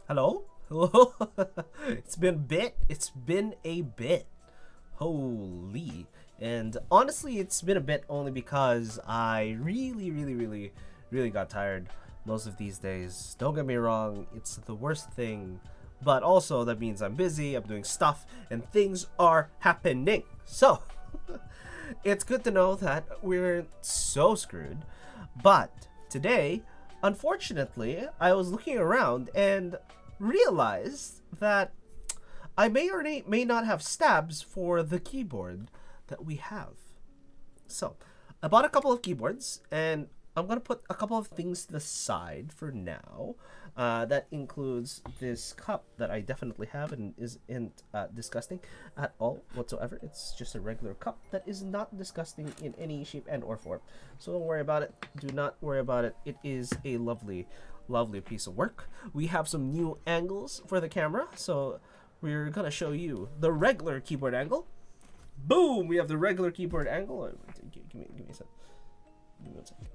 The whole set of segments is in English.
Hello? Hello? It's been a bit. It's been a bit. Holy. And honestly, it's been a bit only because I really got tired most of these days. Don't get me wrong, it's the worst thing. But also, that means I'm busy, I'm doing stuff, and things are happening. So, it's good to know that we're so screwed. But today, unfortunately, I was looking around and realized that I may or may not have stabs for the keyboard that we have. So, I bought a couple of keyboards and I'm going to put a couple of things to the side for now. That includes this cup that I definitely have and isn't disgusting at all whatsoever. It's just a regular cup that is not disgusting in any shape and or form. So don't worry about it. Do not worry about it. It is a lovely piece of work. We have some new angles for the camera. So we're going to show you the regular keyboard angle. Boom! We have the regular keyboard angle. Give me a sec. Give me 1 second.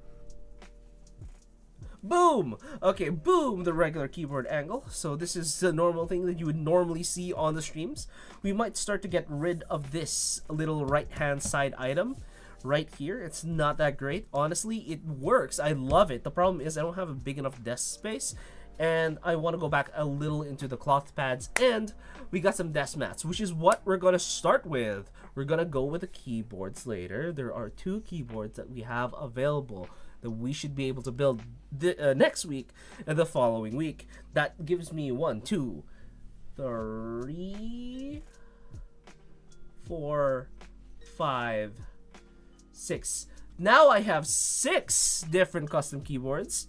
Boom! Okay, boom, the regular keyboard angle. So this is the normal thing that you would normally see on the streams. We might start to get rid of this little right-hand side item right here. It's not that great. Honestly, it works. I love it. The problem is I don't have a big enough desk space, and I want to go back a little into the cloth pads, and we got some desk mats, which is what we're going to start with. We're going to go with the keyboards later. There are 2 keyboards that we have available that we should be able to build next week and the following week. That gives me 1, 2, 3, 4, 5, 6. Now I have 6 different custom keyboards,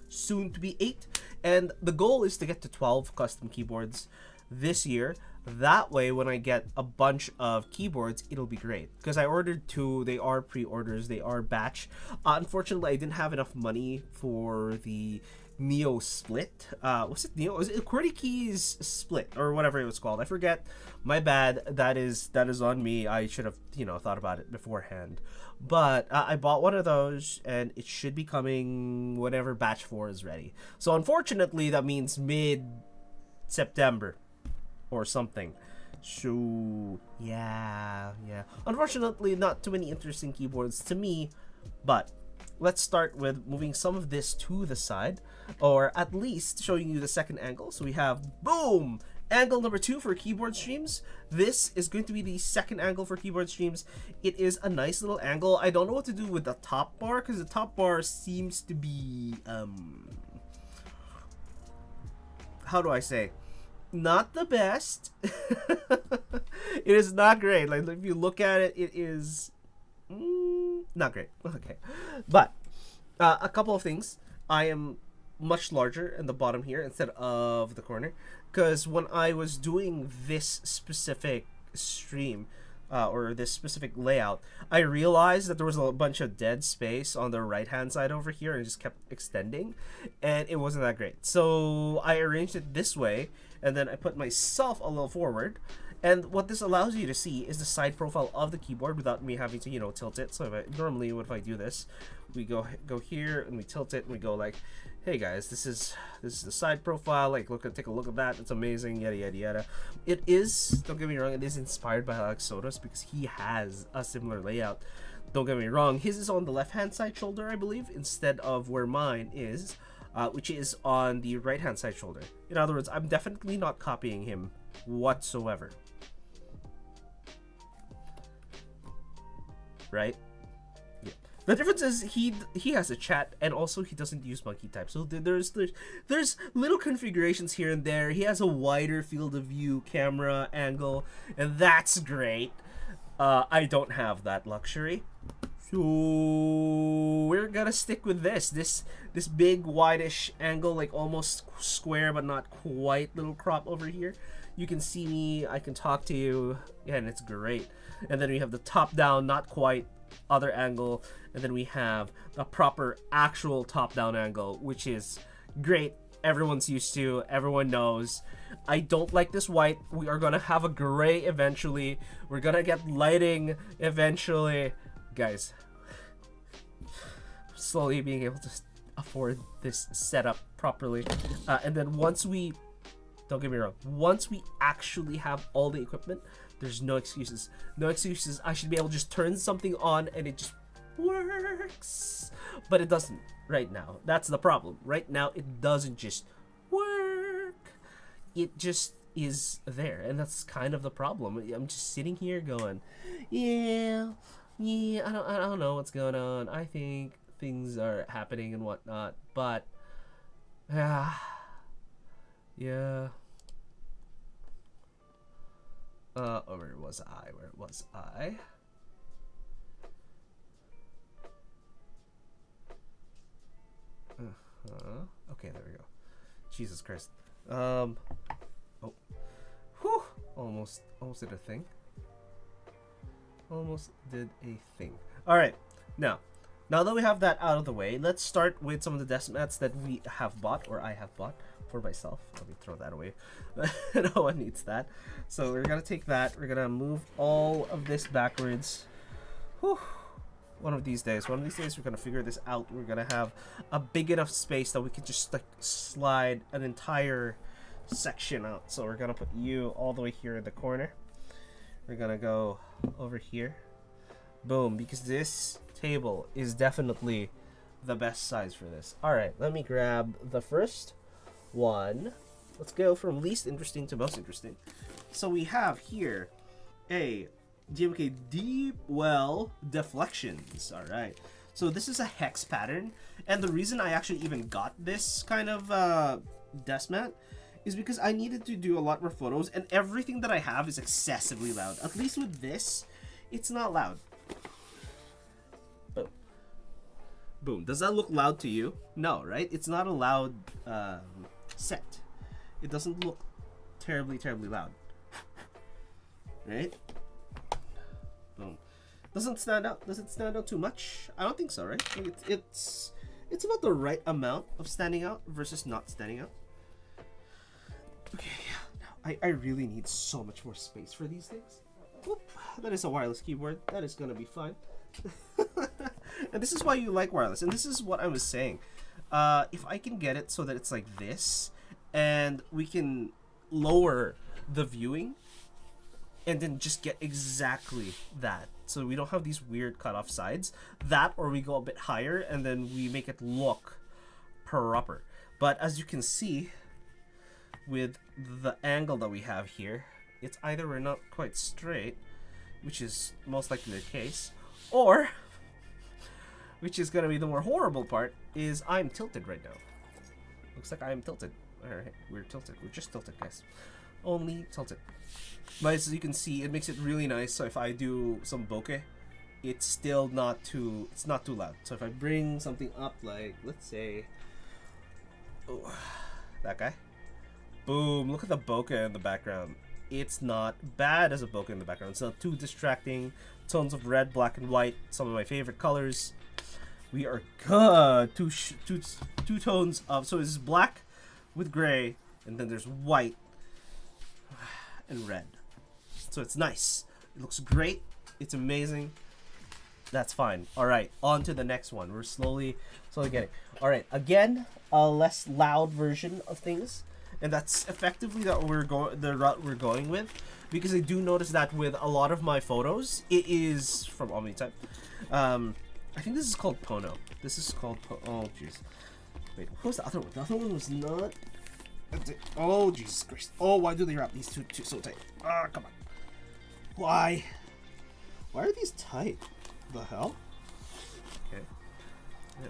soon to be 8, and the goal is to get to 12 custom keyboards this year. That way, when I get a bunch of keyboards, it'll be great. Because I ordered 2, they are pre-orders, they are batch. Unfortunately, I didn't have enough money for the Neo Split. What's it, Neo? Was it QWERTY Keys Split or whatever it was called? I forget. My bad. That is on me. I should have thought about it beforehand. But I bought one of those, and it should be coming whenever batch 4 is ready. So unfortunately, that means mid-September or something. So yeah. Unfortunately, not too many interesting keyboards to me, but let's start with moving some of this to the side, or at least showing you the second angle. So we have, boom, angle number 2 for keyboard streams. This is going to be the second angle for keyboard streams. It is a nice little angle. I don't know what to do with the top bar, because the top bar seems to be how do I say, not the best. It is not great. Like, if you look at it, it is not great. Okay, but a couple of things. I am much larger in the bottom here instead of the corner, because when I was doing this specific stream or this specific layout, I realized that there was a bunch of dead space on the right hand side over here, and it just kept extending, and it wasn't that great. So I arranged it this way, and then I put myself a little forward. And what this allows you to see is the side profile of the keyboard without me having to, tilt it. So normally, if I do this, we go here and we tilt it and we go like, hey guys, this is the side profile. Like, take a look at that. It's amazing. Yada yada yada. It is. Don't get me wrong. It is inspired by Alex Sotos because he has a similar layout. Don't get me wrong. His is on the left hand side shoulder, I believe, instead of where mine is, which is on the right hand side shoulder. In other words, I'm definitely not copying him whatsoever. Right? Yeah. The difference is he has a chat, and also he doesn't use monkey type. So there's little configurations here and there. He has a wider field of view camera angle, and that's great. I don't have that luxury. So we're gonna stick with this big wideish angle, like almost square but not quite, little crop over here. You can see me, I can talk to you, and it's great. And then we have the top down, not quite, other angle, and then we have a proper actual top down angle, which is great. Everyone's used to, everyone knows. I don't like this white. We are gonna have a gray eventually. We're gonna get lighting eventually. Guys, slowly being able to afford this setup properly. And then once we, don't get me wrong, once we actually have all the equipment, there's no excuses. No excuses. I should be able to just turn something on and it just works. But it doesn't right now. That's the problem. Right now, it doesn't just work. It just is there. And that's kind of the problem. I'm just sitting here going, yeah, I don't know what's going on. I think things are happening and whatnot. But, yeah. Where was I? Okay, there we go. Jesus Christ. Oh. Whew. Almost did a thing. Almost did a thing. Alright, now that we have that out of the way, let's start with some of the desk mats that we have bought, or I have bought for myself. Let me throw that away. No one needs that. So we're gonna take that. We're gonna move all of this backwards. Whew. One of these days we're gonna figure this out. We're gonna have a big enough space that we can just like slide an entire section out. So we're gonna put you all the way here in the corner. We're gonna go over here. Boom, because this table is definitely the best size for this. Alright, let me grab the first one. Let's go from least interesting to most interesting. So we have here a DMK Deep Well Deflections. Alright, so this is a hex pattern, and the reason I actually even got this kind of desk mat is because I needed to do a lot more photos, and everything that I have is excessively loud. At least with this, it's not loud. Boom. Boom. Does that look loud to you? No, right? It's not a loud set. It doesn't look terribly loud. Right? Boom. Doesn't stand out. Does it stand out too much? I don't think so, right? Like it's about the right amount of standing out versus not standing out. Okay, yeah. Now I really need so much more space for these things. Whoop. That is a wireless keyboard. That is gonna be fine. And this is why you like wireless. And this is what I was saying. If I can get it so that it's like this, and we can lower the viewing, and then just get exactly that. So we don't have these weird cutoff sides. That, or we go a bit higher, and then we make it look proper. But as you can see, with the angle that we have here, it's either we're not quite straight, which is most likely the case, or, which is going to be the more horrible part, is I'm tilted right now. Looks like I'm tilted. Alright, we're tilted. We're just tilted, guys. Only tilted. But as you can see, it makes it really nice. So if I do some bokeh, it's still not too, it's not too loud. So if I bring something up, like, let's say, oh, that guy. Boom, look at the bokeh in the background. It's not bad as a bokeh in the background. It's not too distracting. Tones of red, black, and white. Some of my favorite colors. We are good. Two tones of, so it's black with gray, and then there's white and red. So it's nice. It looks great. It's amazing. That's fine. All right, on to the next one. We're slowly getting. All right, again, a less loud version of things, and that's effectively the route we're going with, because I do notice that with a lot of my photos, it is from OmniType. I think this is called Pono. This is called oh jeez. Wait, what was the other one? The other one was not. Oh Jesus Christ! Oh, why do they wrap these two so tight? Ah, come on. Why? Why are these tight? The hell? Okay. Yeah.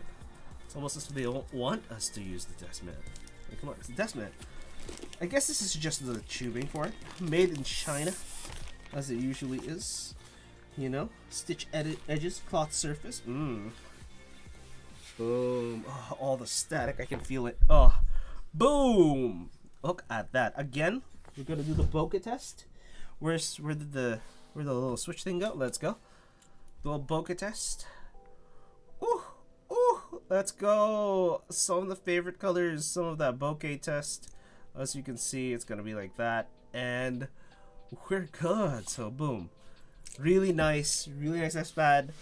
It's almost as if they don't want us to use the desk mat. Like, come on, it's a desk mat. I guess this is just the tubing for it. Made in China, as it usually is. You know, stitch edges, cloth surface. Boom. Oh, all the static, I can feel it. Oh, boom. Look at that. Again, we're gonna do the bokeh test. Where did the little switch thing go? Let's go. The little bokeh test. Ooh, let's go. Some of the favorite colors, some of that bokeh test. As you can see, it's gonna be like that, and we're good. So boom. Really nice S-pad.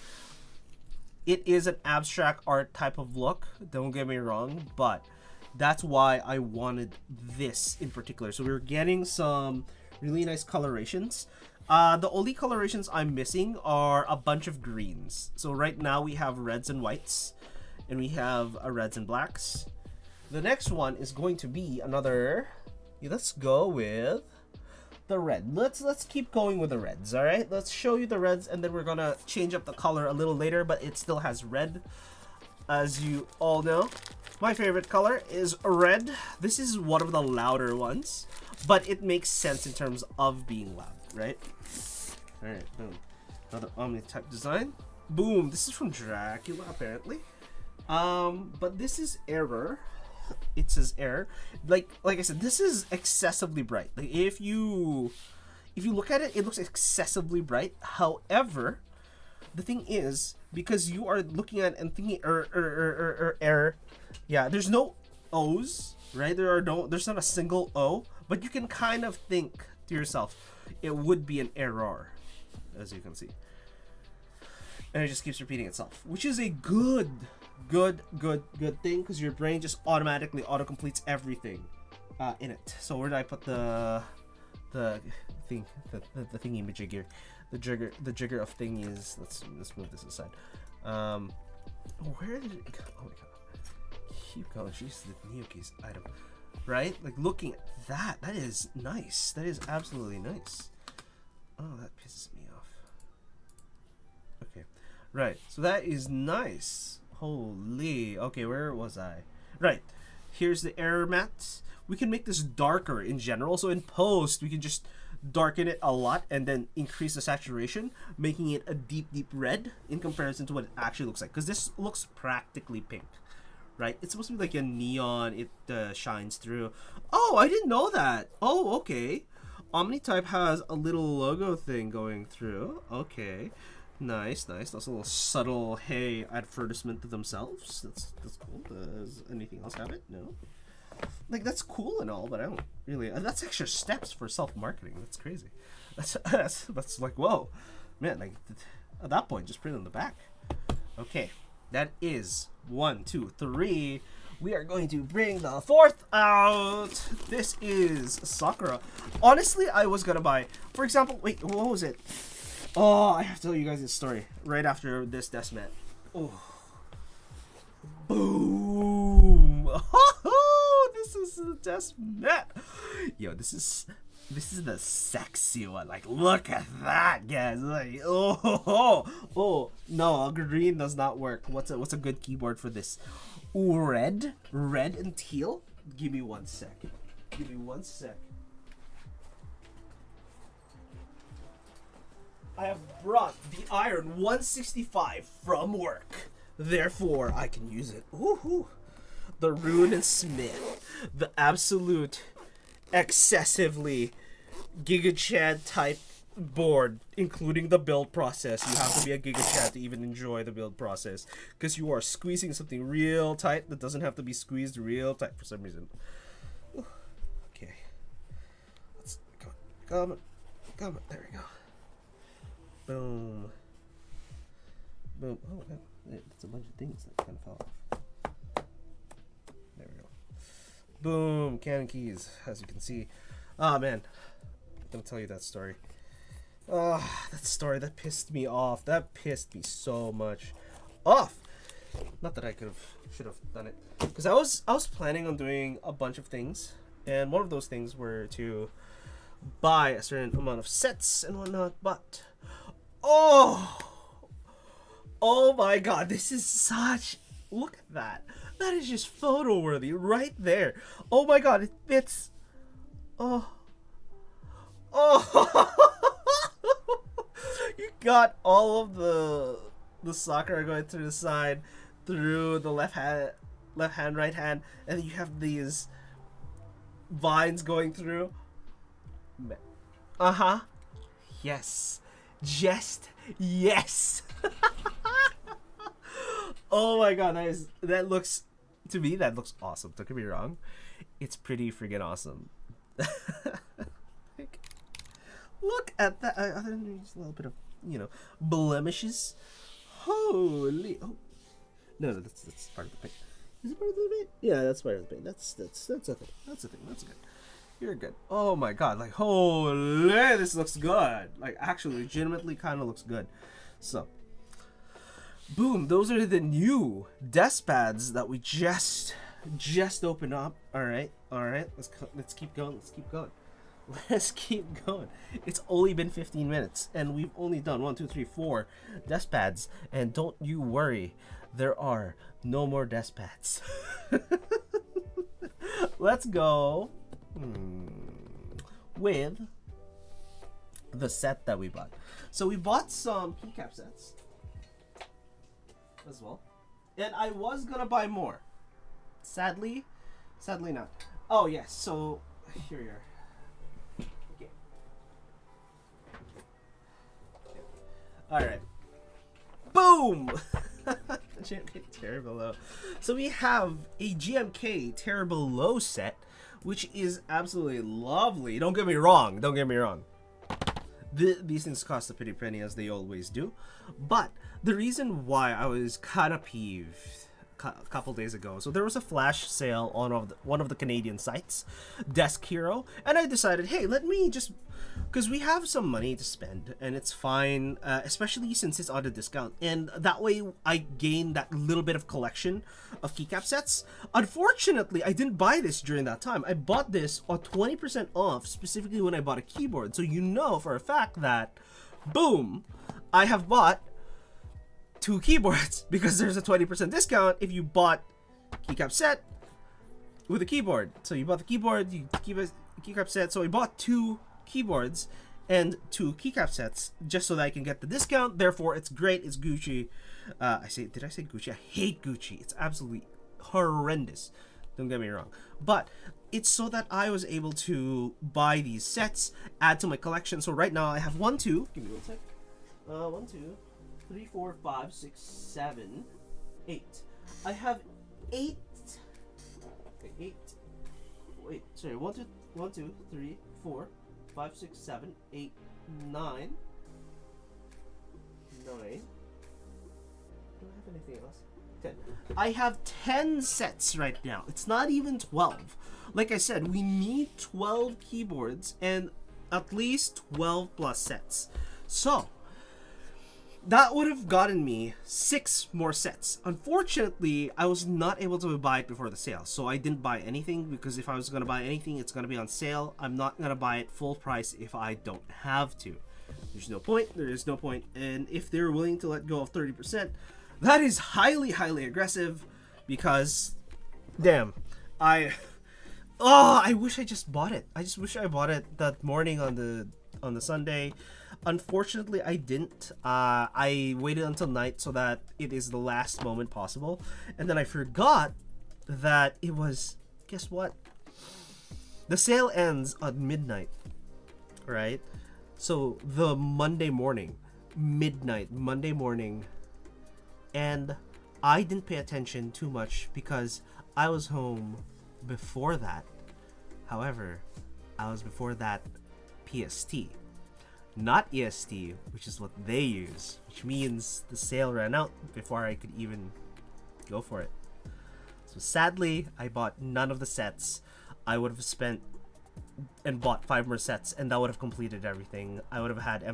It is an abstract art type of look, don't get me wrong, but That's why I wanted this in particular. So we're getting some really nice colorations. The only colorations I'm missing are a bunch of greens. So right now we have reds and whites, and we have reds and blacks. The next one is going to be another. Let's go with the red. Let's keep going with the reds. All right, let's show you the reds, and then we're gonna change up the color a little later. But it still has red, as you all know. My favorite color is red. This is one of the louder ones, but it makes sense in terms of being loud, right? All right, boom. Another Omni type design. Boom. This is from Dracula, apparently. But this is error. It says error. Like I said, this is excessively bright. Like if you look at it, it looks excessively bright. However, the thing is, because you are looking at and thinking error. Yeah, there's no O's, right? There's not a single O, but you can kind of think to yourself, it would be an error, as you can see. And it just keeps repeating itself, which is a good thing, because your brain just automatically auto-completes everything in it. So where did I put the thing, the thingy majigger, the jigger of thingies? Let's move this aside. Where did it go? Oh my god. Keep going. She's the Neokeys item, right? Like looking at that is nice. That is absolutely nice. Oh, that pisses me off. Okay, right. So that is nice. Holy. Okay, where was I? Right. Here's the error matte. We can make this darker in general. So in post, we can just darken it a lot and then increase the saturation, making it a deep red in comparison to what it actually looks like. Because this looks practically pink. Right? It's supposed to be like a neon. It shines through. Oh, I didn't know that. Oh, okay. Omnitype has a little logo thing going through. Okay. Nice. That's a little subtle, hey, advertisement to themselves. That's cool. Does anything else have it? No. Like, that's cool and all, but I don't really... That's extra steps for self-marketing. That's crazy. That's like, whoa. Man, like, at that point, just print on the back. Okay. That is 1, 2, 3. We are going to bring the fourth out. This is Sakura. Honestly, I was gonna buy, for example, wait, what was it? Oh, I have to tell you guys this story right after this desk mat. Oh, boom! Oh, this is the desk mat. Yo, this is the sexy one. Like, look at that, guys. Like, oh, no, green does not work. What's a good keyboard for this? Ooh, red and teal. Give me 1 second. Give me 1 sec. I have brought the Iron 165 from work. Therefore, I can use it. Ooh, the Rune and Smith, the absolute excessively GigaChad type board, including the build process. You have to be a GigaChad to even enjoy the build process, because you are squeezing something real tight that doesn't have to be squeezed real tight for some reason. Okay, let's come on. There we go. Boom. Oh, that's a bunch of things that kind of fell off. There we go. Boom. Canon keys, as you can see. Oh man, I'm gonna tell you that story. That story that pissed me off. That pissed me so much off. Not that I should have done it, because I was planning on doing a bunch of things, and one of those things were to buy a certain amount of sets and whatnot. But oh my god, this is such. Look at that. That is just photo worthy right there. Oh my god, it fits. Oh. You got all of the Sakura going through the side, through the left hand, right hand, and then you have these vines going through. Yes. Just yes. Oh my god, that looks awesome. Don't get me wrong. It's pretty freaking awesome. Like, look at that. Other than just a little bit of, blemishes. Holy. Oh. No, that's part of the pic. Is it part of the debate? Yeah, that's part of the debate. That's a thing. That's a thing. That's good. You're good. Oh my god, like holy, this looks good. Like actually, legitimately, kind of looks good. So, boom. Those are the new desk pads that we just opened up. All right. Let's keep going. Let's keep going. It's only been 15 minutes, and we've only done 1, 2, 3, 4 desk pads. And don't you worry, there are no more desk pads. Let's go with the set that we bought. So we bought some keycap sets as well, and I was gonna buy more. Sadly not. Oh yes. So here we are. Alright. Boom! GMK Terra Below. So we have a GMK Terra Below set, which is absolutely lovely. Don't get me wrong. These things cost a pretty penny, as they always do. But the reason why I was kind of peeved a couple days ago, so there was a flash sale on one of the Canadian sites, Desk Hero, and I decided, hey, let me just, because we have some money to spend and it's fine, especially since it's on a discount, and that way I gain that little bit of collection of keycap sets. Unfortunately, I didn't buy this during that time. I bought this on 20% off, specifically when I bought a keyboard. So you know for a fact that, boom, I have bought 2 keyboards because there's a 20% discount if you bought keycap set with a keyboard. So you bought the keyboard, you keep a keycap set. So I bought 2 keyboards and 2 keycap sets just so that I can get the discount. Therefore, it's great. It's Gucci. Did I say Gucci? I hate Gucci. It's absolutely horrendous. Don't get me wrong. But it's so that I was able to buy these sets, add to my collection. So right now I have 1, 2. Give me 1 sec. 1, 2, 3, 4, 5, 6, 7, 8. I have 8. Okay, 8. Wait, sorry. 1, 2, 3, 4, 5, 6, 7, 8, 9. 9. Do I have anything else? 10. I have 10 sets right now. It's not even 12. Like I said, we need 12 keyboards and at least 12 plus sets. So that would have gotten me 6 more sets. Unfortunately, I was not able to buy it before the sale, so I didn't buy anything, because if I was going to buy anything, it's going to be on sale. I'm not going to buy it full price if I don't have to. There's no point. There is no point. And if they're willing to let go of 30%, that is highly, highly aggressive, because, damn, I wish I just bought it. I just wish I bought it that morning on the Sunday. Unfortunately, I didn't. I waited until night so that it is the last moment possible. And then I forgot that it was, guess what? The sale ends at midnight, right? So the Monday morning, Monday morning. And I didn't pay attention too much because I was home before that. However, I was before that PST. Not EST, which is what they use, which means the sale ran out before I could even go for it. So sadly, I bought none of the sets. I would have spent and bought 5 more sets, and that would have completed everything. I would have had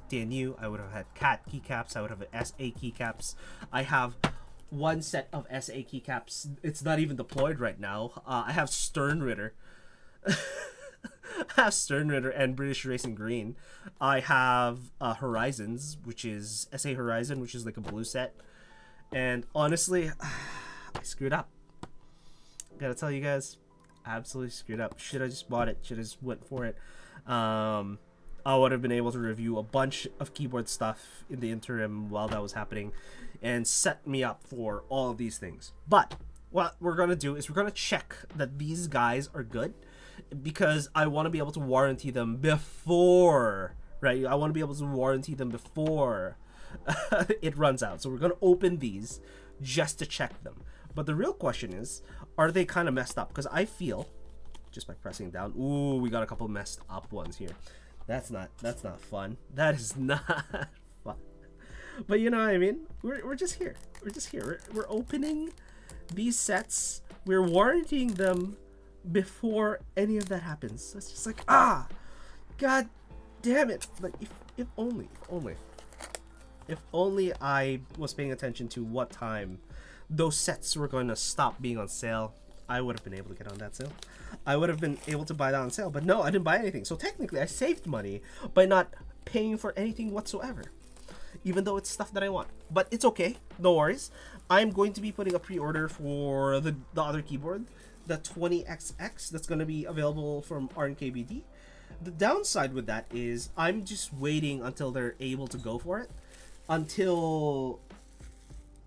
MTNU, I would have had CAT keycaps, I would have had SA keycaps. I have 1 set of SA keycaps. It's not even deployed right now. I have Sternritter. I have Sternritter and British Racing Green. I have Horizons, which is SA Horizon, which is like a blue set. And honestly, I screwed up. Gotta tell you guys, I absolutely screwed up. Should I just bought it? Should I just went for it? I would have been able to review a bunch of keyboard stuff in the interim while that was happening and set me up for all of these things. But what we're gonna do is we're gonna check that these guys are good, because I want to be able to warranty them before, right? I want to be able to warranty them before it runs out. So we're going to open these just to check them. But the real question is, are they kind of messed up? Because I feel, just by pressing down, ooh, we got a couple messed up ones here. That's not fun. That is not fun. But you know what I mean? We're just here. We're just here. We're opening these sets, we're warranting them before any of that happens. It's just like, god damn it. Like, if only I was paying attention to what time those sets were going to stop being on sale, I would have been able to get on that sale. I would have been able to buy that on sale, but no, I didn't buy anything. So technically, I saved money by not paying for anything whatsoever, even though it's stuff that I want. But it's okay, no worries. I'm going to be putting a pre-order for the other keyboard, the 20XX, that's going to be available from RNKBD. The downside with that is I'm just waiting until they're able to go for it. Until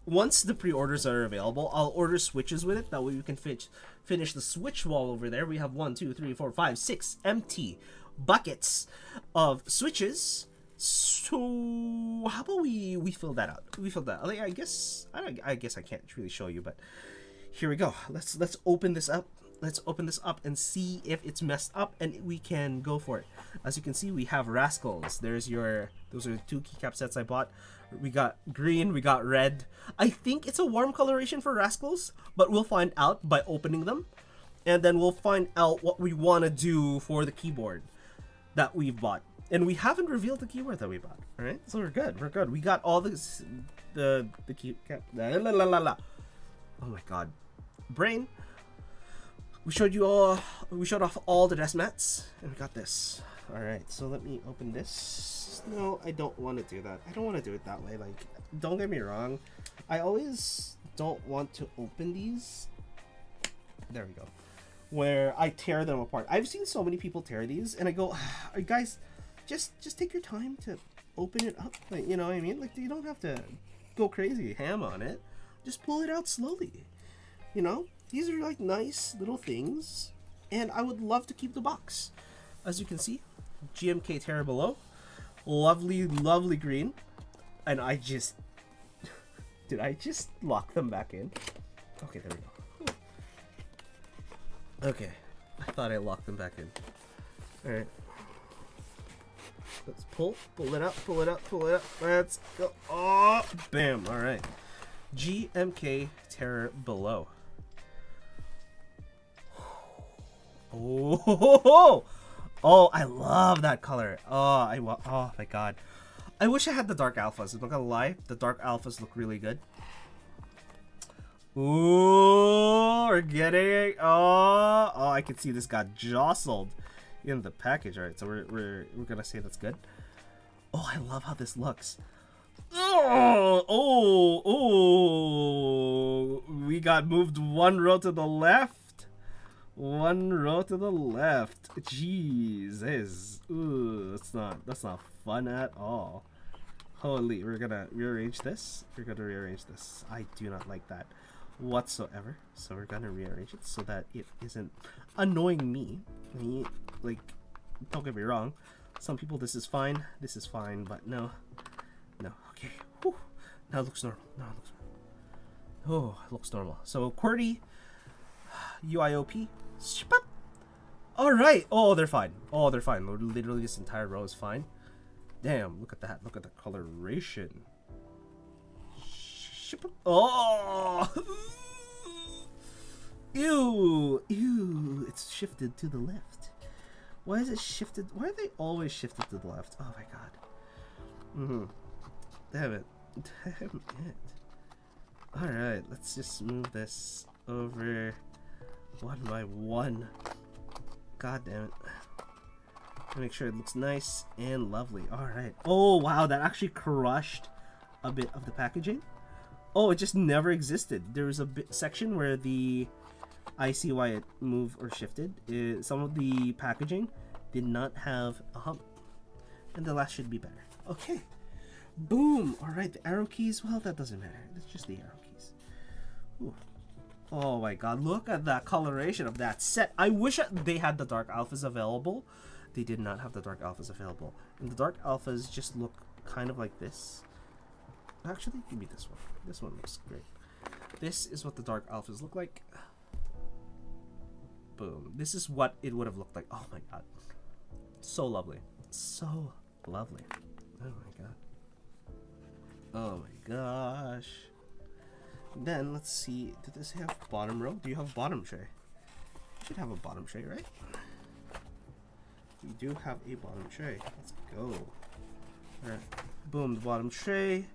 once the pre-orders are available, I'll order switches with it. That way we can finish the switch wall over there. We have 1, 2, 3, 4, 5, 6 empty buckets of switches. So how about we fill that out? We fill that. Like, I guess I can't really show you, but here we go. Let's open this up. Let's open this up and see if it's messed up, and we can go for it. As you can see, we have Rascals. Those are the 2 keycap sets I bought. We got green, we got red. I think it's a warm coloration for Rascals, but we'll find out by opening them. And then we'll find out what we want to do for the keyboard that we've bought. And we haven't revealed the keyboard that we bought. All right, so we're good. We got all this, the keycap. Oh my god, brain. We showed off all the desk mats, and we got this. All right, so let me open this. No, I don't want to do that. I don't want to do it that way. Like, don't get me wrong. I always don't want to open these. There we go. Where I tear them apart. I've seen so many people tear these, and I go, guys, just take your time to open it up. Like, you know what I mean? Like, you don't have to go crazy ham on it. Just pull it out slowly. You know? These are like nice little things, and I would love to keep the box. As you can see, GMK Terra below, lovely green, and did I just lock them back in? Okay, there we go. Okay, I thought I locked them back in. All right, let's pull it up. Let's go. Oh, bam! All right, GMK Terra below. Oh, I love that color. Oh my god. I wish I had the dark alphas. I'm not gonna lie, the dark alphas look really good. Ooh, we're getting. Oh, I can see this got jostled in the package. All right, so we're gonna say that's good. Oh, I love how this looks. Oh, we got moved 1 row to the left. 1 row to the left. Jesus. Ooh, that's not fun at all. Holy, we're gonna rearrange this. I do not like that whatsoever. So we're gonna rearrange it so that it isn't annoying me. Like, don't get me wrong. Some people this is fine, but no. Okay. Whew. Now it looks normal. Oh, it looks normal. So QWERTY, UIOP. Alright. Oh, they're fine. Literally, this entire row is fine. Damn, look at that. Look at the coloration. Oh! Ew. It's shifted to the left. Why is it shifted? Why are they always shifted to the left? Oh my god. Damn it. Alright, let's just move this over 1 by 1. God damn it. Make sure it looks nice and lovely. Alright. Oh wow, that actually crushed a bit of the packaging. Oh, it just never existed. There was a section where I see why it moved or shifted. Some of the packaging did not have a hump. And the last should be better. Okay. Boom. Alright, the arrow keys. Well, that doesn't matter. It's just the arrow keys. Ooh. Oh my god, look at that coloration of that set. I wish they had the dark alphas available. They did not have the dark alphas available. And the dark alphas just look kind of like this. Actually, give me this one. This one looks great. This is what the dark alphas look like. Boom. This is what it would have looked like. Oh my god. So lovely. So lovely. Oh my god. Oh my gosh. Then let's see. Did this have bottom row? Do you have bottom tray? You should have a bottom tray, right? We do have a bottom tray. Let's go. Alright. Boom, the bottom tray.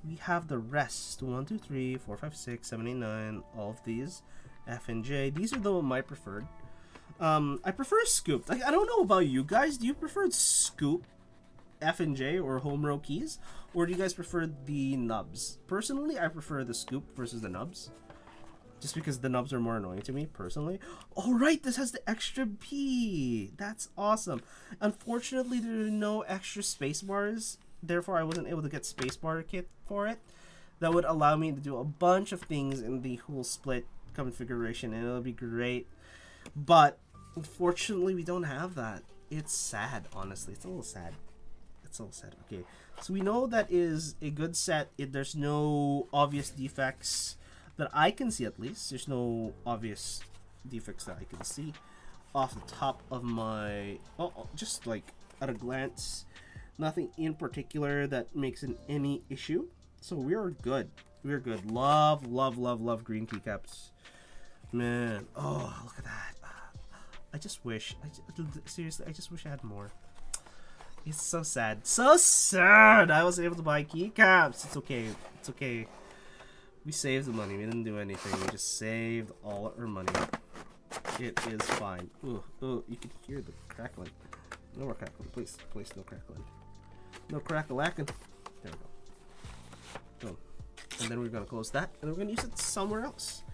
We have the rest. 1, 2, 3, 4, 5, 6, 7, 8, 9. All of these. F and J. These are the my preferred. I prefer scoop. Like, I don't know about you guys. Do you prefer scoop, F and J, or home row keys? Or do you guys prefer the nubs? Personally, I prefer the scoop versus the nubs. Just because the nubs are more annoying to me, personally. Alright, this has the extra P. That's awesome. Unfortunately, there are no extra space bars. Therefore, I wasn't able to get spacebar kit for it. That would allow me to do a bunch of things in the whole split configuration, and it'll be great. But unfortunately, we don't have that. It's sad, honestly. It's a little sad. It's a little sad. Okay, so we know that is a good set. There's no obvious defects that I can see, at least. There's no obvious defects that I can see off the top of my... just like at a glance. Nothing in particular that makes it any issue. So we're good. We're good. Love, love, love, love green keycaps. Man. Oh, look at that. I just wish. Seriously, I just wish I had more. It's so sad. So sad! I wasn't able to buy keycaps. It's okay. It's okay. We saved the money. We didn't do anything. We just saved all our money. It is fine. Ooh, ooh, you can hear the crackling. No more crackling. Please, please, no crackling. No crack-a-lacking. There we go. Boom. And then we're gonna close that, and we're gonna use it somewhere else.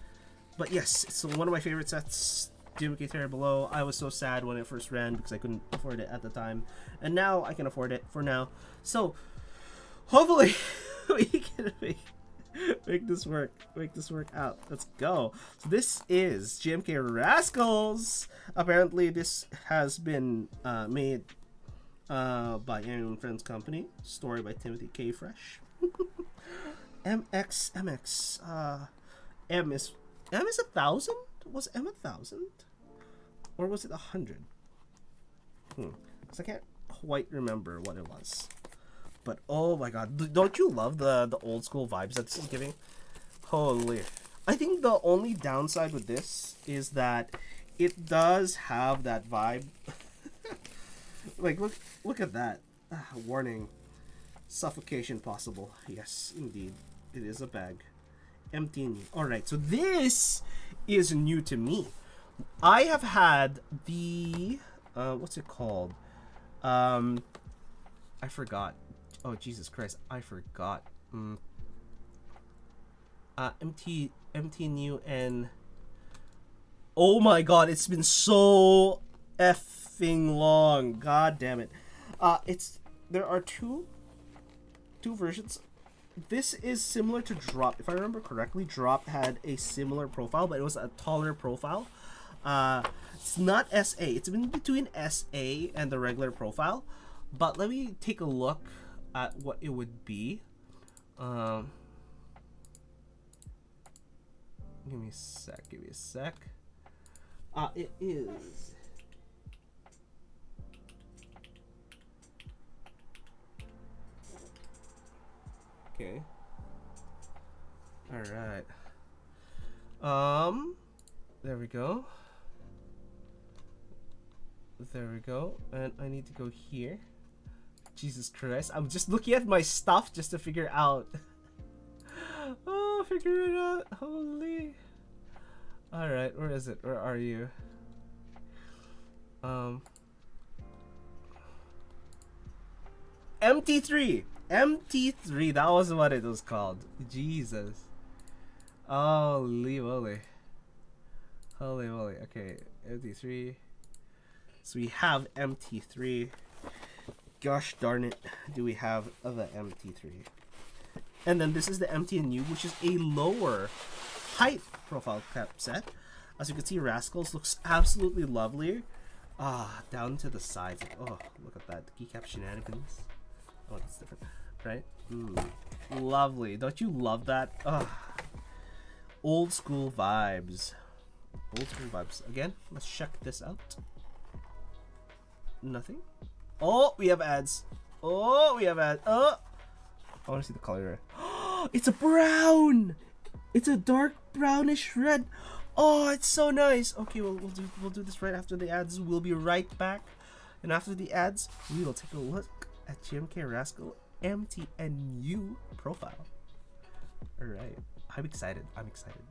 But yes, it's one of my favorite sets. GMK Terra Below. I was so sad when it first ran because I couldn't afford it at the time, and now I can afford it for now. So hopefully we can make this work. Make this work out. Let's go. So this is GMK Rascals. Apparently, this has been made by Aaron Friends Company. Story by Timothy K. Fresh. MX. M is 1,000? Was M 1,000? Or was it 100? Because I can't quite remember what it was. But oh my god, don't you love the old school vibes that this is giving? Holy. I think the only downside with this is that it does have that vibe. Like, look at that. Warning. Suffocation possible. Yes, indeed. It is a bag. Empty and new. Alright, so this is new to me. I have had the... what's it called? I forgot. Oh, Jesus Christ. I forgot. Empty new and... Oh my god, it's been so effing long. God damn it. There are two versions. This is similar to Drop. If I remember correctly, Drop had a similar profile, but it was a taller profile. It's not SA. It's in between SA and the regular profile. But let me take a look at what it would be. Give me a sec. Give me a sec. It is... Okay. All right. There we go. There we go. And I need to go here. Jesus Christ. I'm just looking at my stuff just to figure out. Oh, figure it out. Holy. All right. Where is it? Where are you? MT3. MT3, that was what it was called. Jesus. Holy moly. Holy moly. Okay, MT3. So we have MT3. Gosh darn it, do we have the MT3. And then this is the MT&U, which is a lower height profile cap set. As you can see, Rascals looks absolutely lovely. Down to the sides. Oh, look at that. The keycap shenanigans. Oh, that's different, right? Lovely. Don't you love that? Old school vibes. Old school vibes. Again, let's check this out. Nothing. Oh, we have ads. Oh, we have ads. Oh, I want to see the color. It's a brown. It's a dark brownish red. Oh, it's so nice. Okay, we'll do this right after the ads. We'll be right back. And after the ads, we will take a look at GMK Rascal MTNU profile. All right. I'm excited. I'm excited.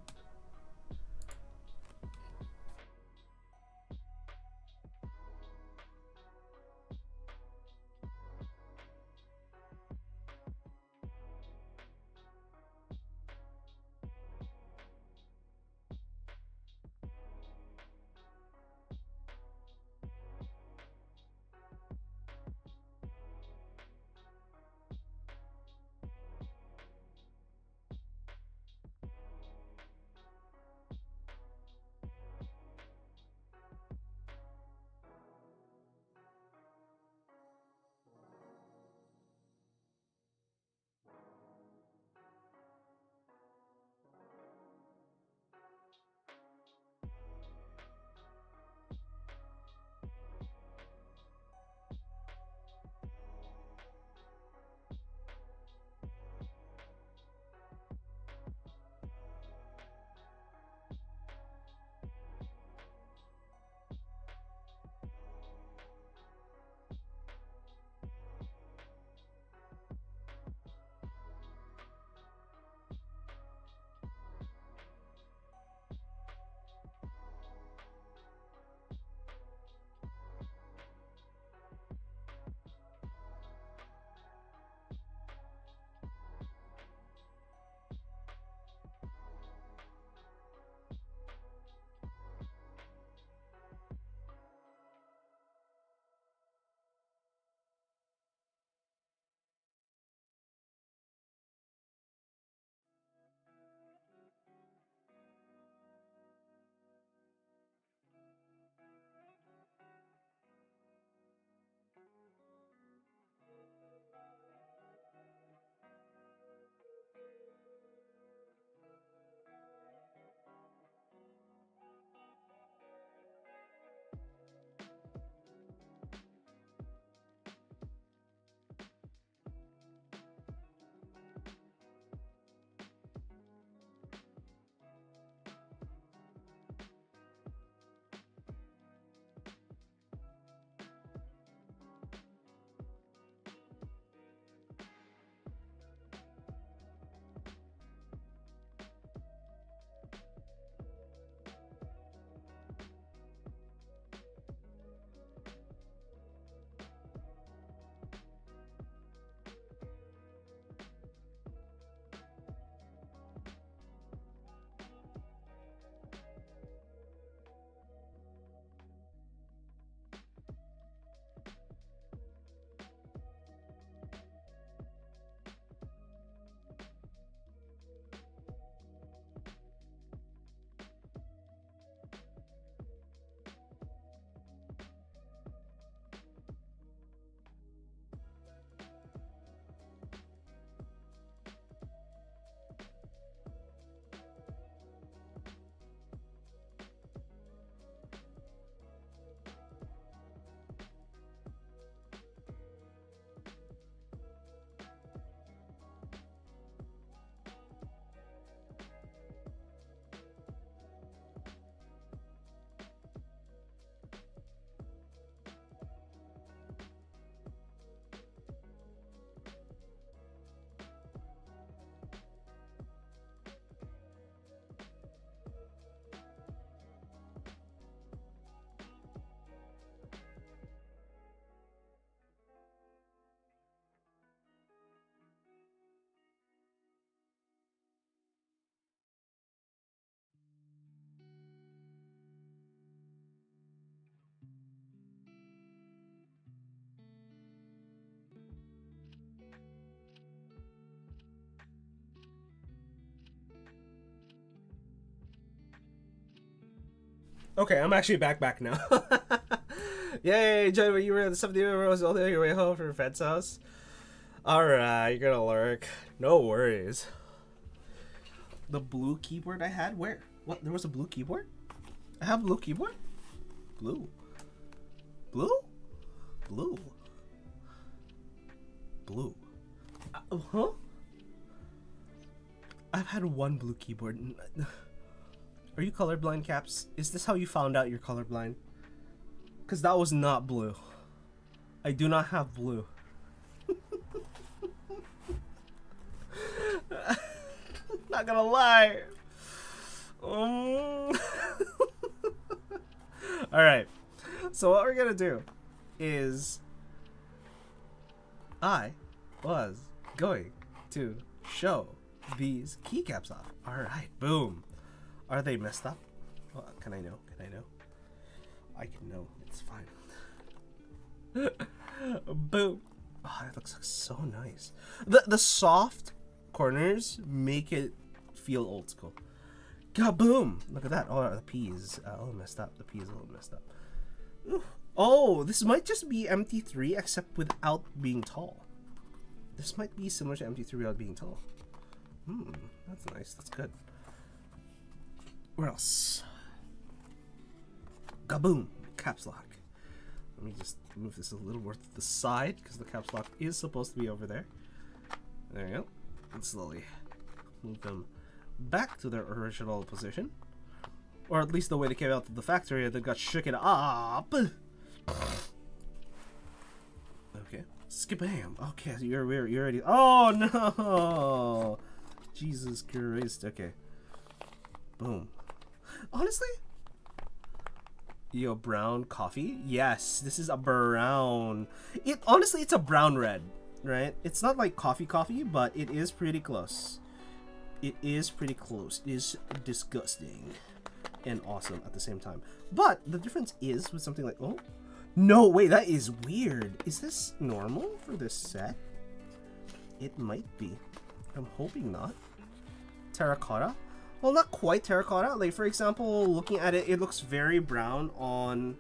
Okay, I'm actually back now. Yay, Johnny, when you were at the 70 euros all the way home from Fed's house. Alright, you're gonna lurk. No worries. The blue keyboard I had? Where? What? There was a blue keyboard? I have a blue keyboard? Blue. Blue? Blue. Blue. Huh? I've had one blue keyboard. Are you colorblind, Caps? Is this how you found out you're colorblind? Because that was not blue. I do not have blue. Not gonna lie. Alright. So what we're gonna do is I was going to show these keycaps off. Alright, boom. Are they messed up? Well, can I know? Can I know? I can know. It's fine. Boom. Oh, that looks so nice. The soft corners make it feel old school. Kaboom! Look at that. Oh, the P is all messed up. The P is a little messed up. Ooh. Oh, this might just be MT3 except without being tall. This might be similar to MT3 without being tall. That's nice. That's good. Where else? Kaboom! Caps lock. Let me just move this a little more to the side because the caps lock is supposed to be over there. There you go. And slowly move them back to their original position. Or at least the way they came out of the factory, they got shaken up. Okay. Skip-bam. Okay, so you're already. Oh no! Jesus Christ. Okay. Boom. Honestly, yo, brown coffee. Yes, this is a brown. Honestly, it's a brown red, right? It's not like coffee, but it is pretty close. It is pretty close. It is disgusting and awesome at the same time. But the difference is with something like, oh no, wait, that is weird. Is this normal for this set? It might be. I'm hoping not. Terracotta. Well, not quite terracotta. Like, for example, looking at it, it looks very brown on...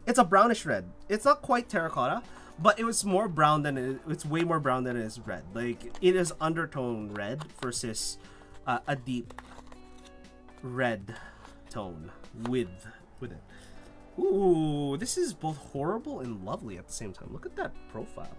It's a brownish red. It's not quite terracotta, but it was more brown than it's way more brown than it is red. Like, it is undertone red versus a deep red tone with it. Ooh, this is both horrible and lovely at the same time. Look at that profile.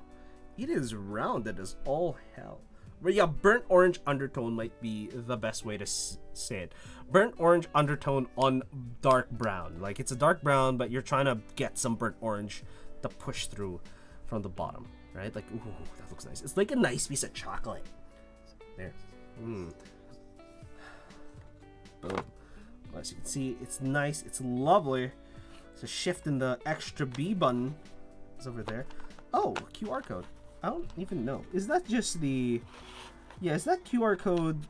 It is rounded as all hell. But yeah, burnt orange undertone might be the best way to say it. Burnt orange undertone on dark brown. Like, it's a dark brown, but you're trying to get some burnt orange to push through from the bottom, right? Like, ooh, that looks nice. It's like a nice piece of chocolate. There. Boom. As you can see, it's nice. It's lovely. It's a shift in the extra B button. It's over there. Oh, QR code. I don't even know. Is that just the... Yeah, is that QR code...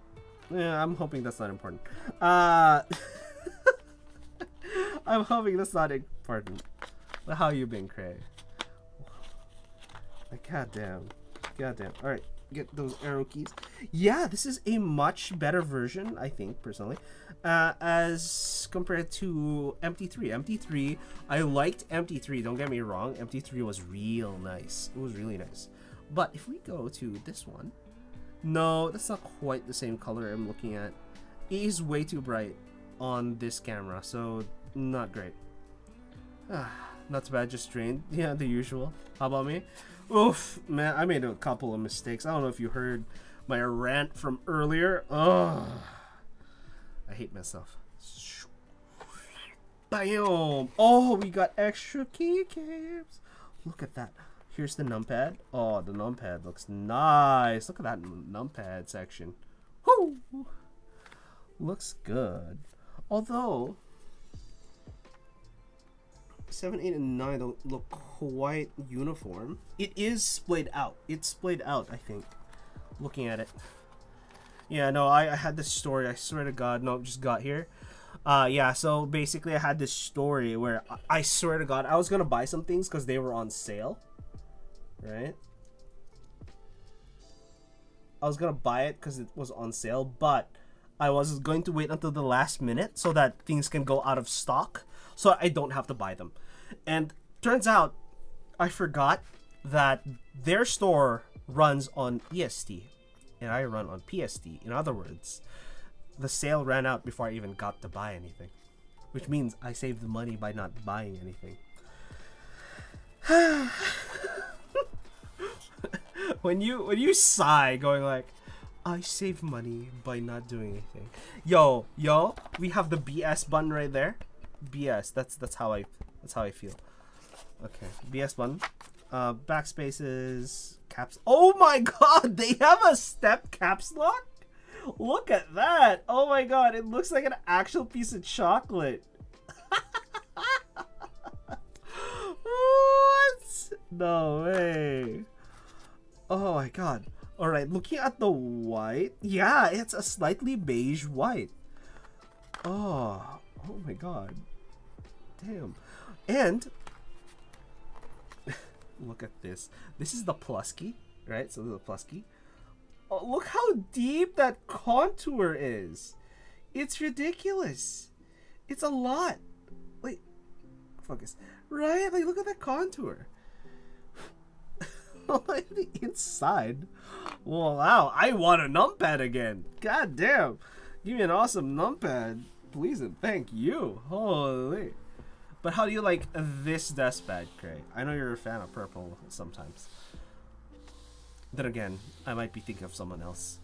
Yeah, I'm hoping that's not important. I'm hoping that's not important. But how you been, Craig? Like, goddamn. Goddamn. Alright, get those arrow keys. Yeah, this is a much better version, I think, personally. As compared to MT3. MT3, I liked MT3, don't get me wrong. MT3 was real nice. It was really nice. But if we go to this one, no, that's not quite the same color I'm looking at. It is way too bright on this camera, so not great. Not too bad, just strained. Yeah, the usual. How about me? Oof, man, I made a couple of mistakes. I don't know if you heard my rant from earlier. Ugh. I hate myself. Bam! Oh, we got extra keycaps. Look at that. Here's the numpad. Oh, the numpad looks nice. Look at that numpad section. Woo! Looks good. Although 7, 8, and 9 don't look quite uniform. It is splayed out. It's splayed out, I think. Looking at it. Yeah, no, I had this story. I swear to God, no, just got here. Yeah, so basically I had this story where I swear to God, I was gonna buy some things because they were on sale. Right? I was gonna buy it because it was on sale, but I was going to wait until the last minute so that things can go out of stock so I don't have to buy them. And turns out I forgot that their store runs on EST and I run on PST. In other words, the sale ran out before I even got to buy anything, which means I saved the money by not buying anything. when you sigh going like, I save money by not doing anything. Yo, we have the BS button right there. BS. That's how I feel. Okay, BS button. Backspaces, caps. Oh my god, they have a step caps lock? Look at that. Oh my god, it looks like an actual piece of chocolate. What? No way. Oh my god. Alright, looking at the white. Yeah, it's a slightly beige white. Oh my god. Damn. And look at this. This is the plus key, right? So this is the plus key. Oh, look how deep that contour is. It's ridiculous. It's a lot. Wait, focus. Right? Like, look at that contour. Like the inside. Wow, I want a numpad again. God damn. Give me an awesome numpad, please and thank you. Holy. But how do you like this desk pad, Craig? I know you're a fan of purple sometimes. Then again, I might be thinking of someone else.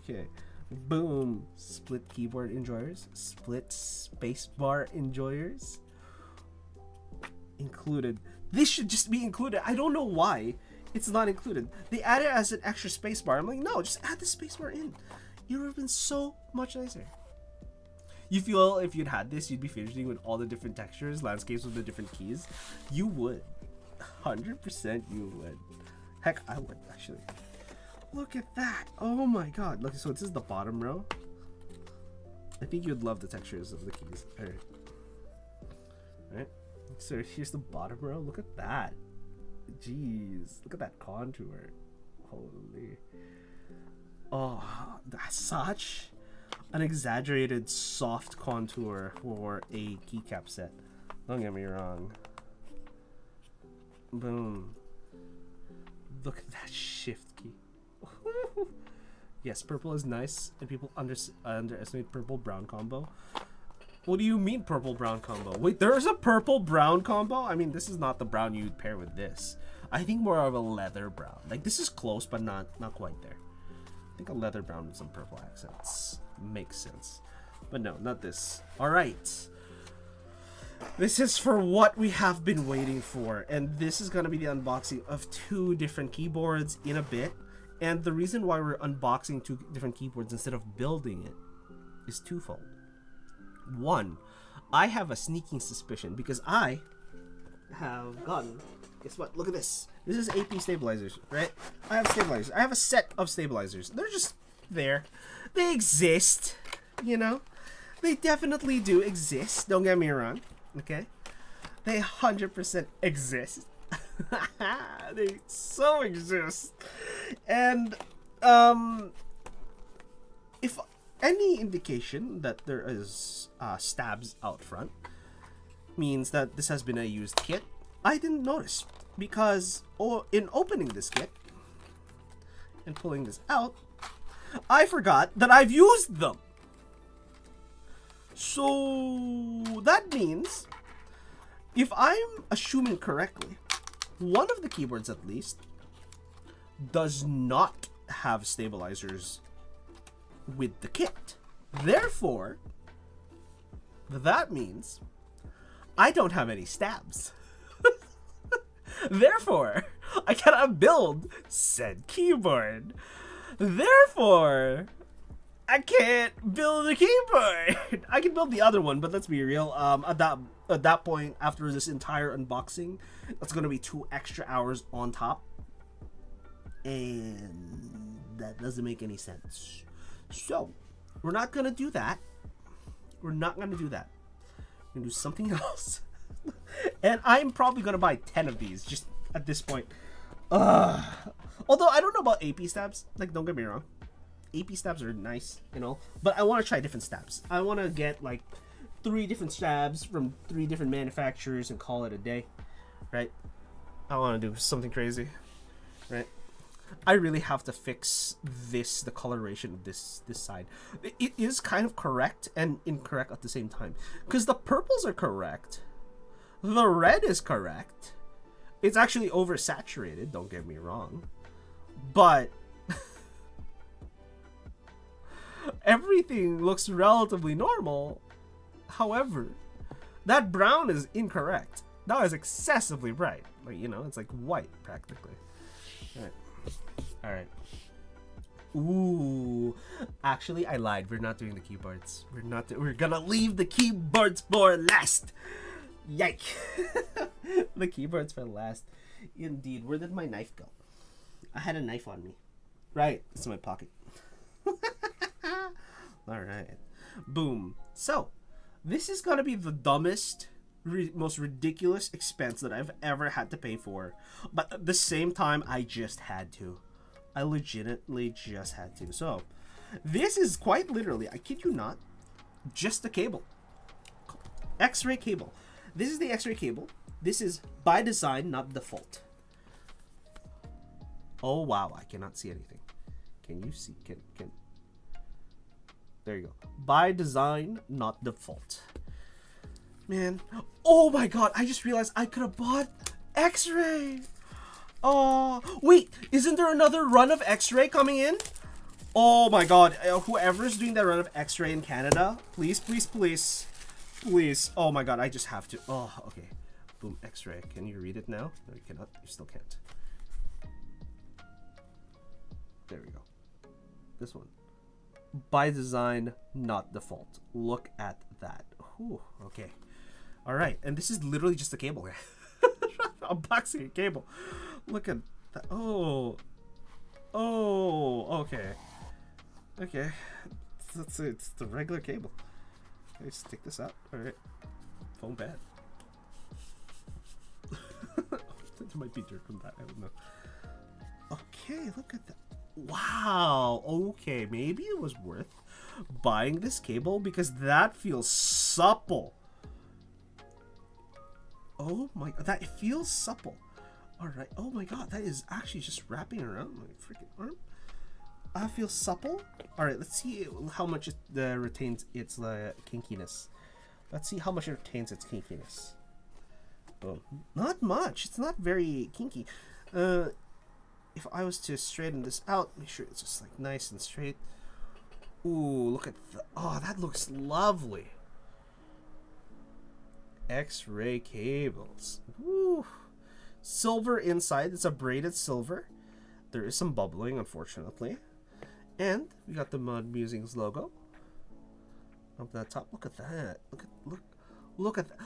Okay. Boom. Split keyboard enjoyers. Split spacebar enjoyers. Included. This should just be included. I don't know why it's not included. They add it as an extra spacebar. I'm like, no, just add the spacebar in. It would have been so much nicer. You feel if you'd had this, you'd be fidgeting with all the different textures, landscapes with the different keys. You would. 100% you would. Heck, I would, actually. Look at that. Oh my god. Look, so this is the bottom row. I think you'd love the textures of the keys. Alright. Alright. So here's the bottom row. Look at that. Jeez. Look at that contour. Holy. Oh, that's such an exaggerated soft contour for a keycap set. Don't get me wrong. Boom. Look at that shift key. Yes, purple is nice, and people underestimate purple-brown combo. What do you mean purple-brown combo? Wait, there's a purple-brown combo? I mean, this is not the brown you'd pair with this. I think more of a leather brown. Like, this is close, but not quite there. I think a leather brown with some purple accents makes sense. But no, not this. Alright. This is for what we have been waiting for. And this is going to be the unboxing of 2 different keyboards in a bit. And the reason why we're unboxing 2 different keyboards instead of building it is twofold. One, I have a sneaking suspicion because I have gotten, guess what? Look at this. This is AP stabilizers, right? I have stabilizers. I have a set of stabilizers. They're just there. They exist, you know? They definitely do exist. Don't get me wrong, okay? They 100% exist. They so exist. And, if any indication that there is stabs out front means that this has been a used kit, I didn't notice because in opening this kit and pulling this out, I forgot that I've used them. So that means, if I'm assuming correctly, one of the keyboards at least does not have stabilizers with the kit. Therefore, that means I don't have any stabs. Therefore, I cannot build said keyboard. Therefore, I can't build a keyboard. I can build the other one, but let's be real. At that point, after this entire unboxing, that's gonna be 2 extra hours on top, and that doesn't make any sense. So, we're not gonna do that. We're not gonna do that. We're gonna do something else. And I'm probably gonna buy 10 of these just at this point. Although I don't know about AP stabs. Like, don't get me wrong. AP stabs are nice, you know. But I want to try different stabs. I want to get like 3 different stabs from 3 different manufacturers and call it a day, right? I want to do something crazy, right? I really have to fix the coloration of this side. It is kind of correct and incorrect at the same time, because the purples are correct, the red is correct, It's actually oversaturated, don't get me wrong. But everything looks relatively normal. However, that brown is incorrect. That is excessively bright. Like, you know, it's like white practically. Alright. Alright. Ooh. Actually, I lied. We're not doing the keyboards. We're gonna leave the keyboards for last. Yike. The keyboards for last. Indeed. Where did my knife go? I had a knife on me. Right. It's in my pocket. Alright. Boom. So, this is gonna be the dumbest, most ridiculous expense that I've ever had to pay for. But at the same time, I just had to. I legitimately just had to. So, this is quite literally, I kid you not, just a cable. X-ray cable. This is the X-ray cable. This is by design, not default. Oh wow, I cannot see anything. Can you see? Can There you go. By design, not default. Man. Oh my god, I just realized I could have bought X-ray. Oh, wait, isn't there another run of X-ray coming in? Oh my god, whoever's doing that run of X-ray in Canada, please, please, please, please. Oh my god, I just have to. Oh, okay. Boom, X-ray. Can you read it now? No, you cannot. You still can't. There we go. This one. By design, not default. Look at that. Whew, okay. Alright, and this is literally just a cable. Unboxing a cable. Look at that. Oh. Oh, okay. Okay. It's the regular cable. Okay, stick this out. Alright. Foam pad. There might be dirt from that. I don't know. Okay, look at that. Wow. Okay, maybe it was worth buying this cable because that feels supple. Oh my god, that it feels supple. Alright, oh my god, that is actually just wrapping around my freaking arm. I feel supple. Alright, let's see how much it retains its kinkiness. Let's see how much it retains its kinkiness. Boom. Not much. It's not very kinky. If I was to straighten this out, make sure it's just like nice and straight. Ooh, look at the, oh, that looks lovely. X-ray cables. Woo. Silver inside. It's a braided silver. There is some bubbling, unfortunately. And we got the Mod Musings logo up that top. Look at that. Look at that.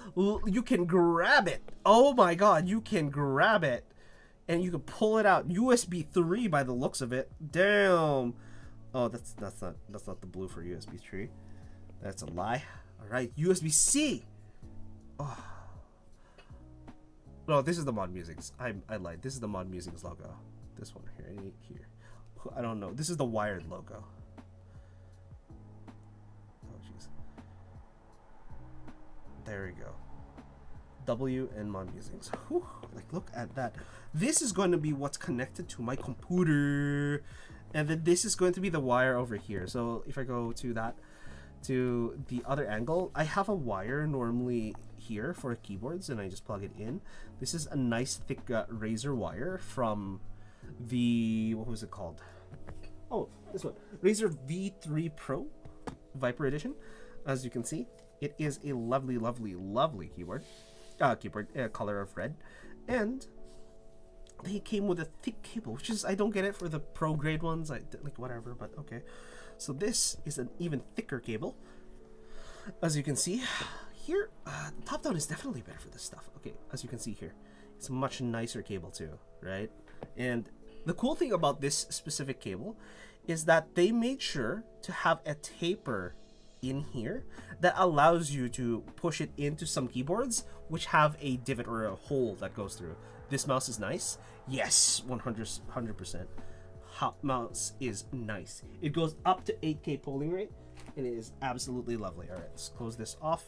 You can grab it. Oh my god, you can grab it. And you can pull it out. USB 3 by the looks of it. Damn. Oh, that's not the blue for USB 3. That's a lie. All right, USB-C. Oh. No, this is the Mod Musings. I lied. This is the Mod Musings logo. This one here. Here. I don't know. This is the wired logo. Oh jeez. There we go. W and Mod Musings. Whew, like look at that. This is going to be what's connected to my computer, and then this is going to be the wire over here. So if I go to that, to the other angle, I have a wire normally here for keyboards, and I just plug it in. This is a nice thick Razer wire from the, what was it called? Oh, this one, Razer V3 Pro Viper Edition. As you can see, it is a lovely, lovely, lovely keyboard. Color of red, and they came with a thick cable, which is, I don't get it for the pro grade ones, like whatever, but okay. So this is an even thicker cable. As you can see here, top down is definitely better for this stuff. Okay, as you can see here, it's a much nicer cable too, right? And the cool thing about this specific cable is that they made sure to have a taper in here that allows you to push it into some keyboards which have a divot or a hole that goes through. This mouse is nice. Yes, 100%. Hot mouse is nice. It goes up to 8K polling rate, and it is absolutely lovely. All right, let's close this off.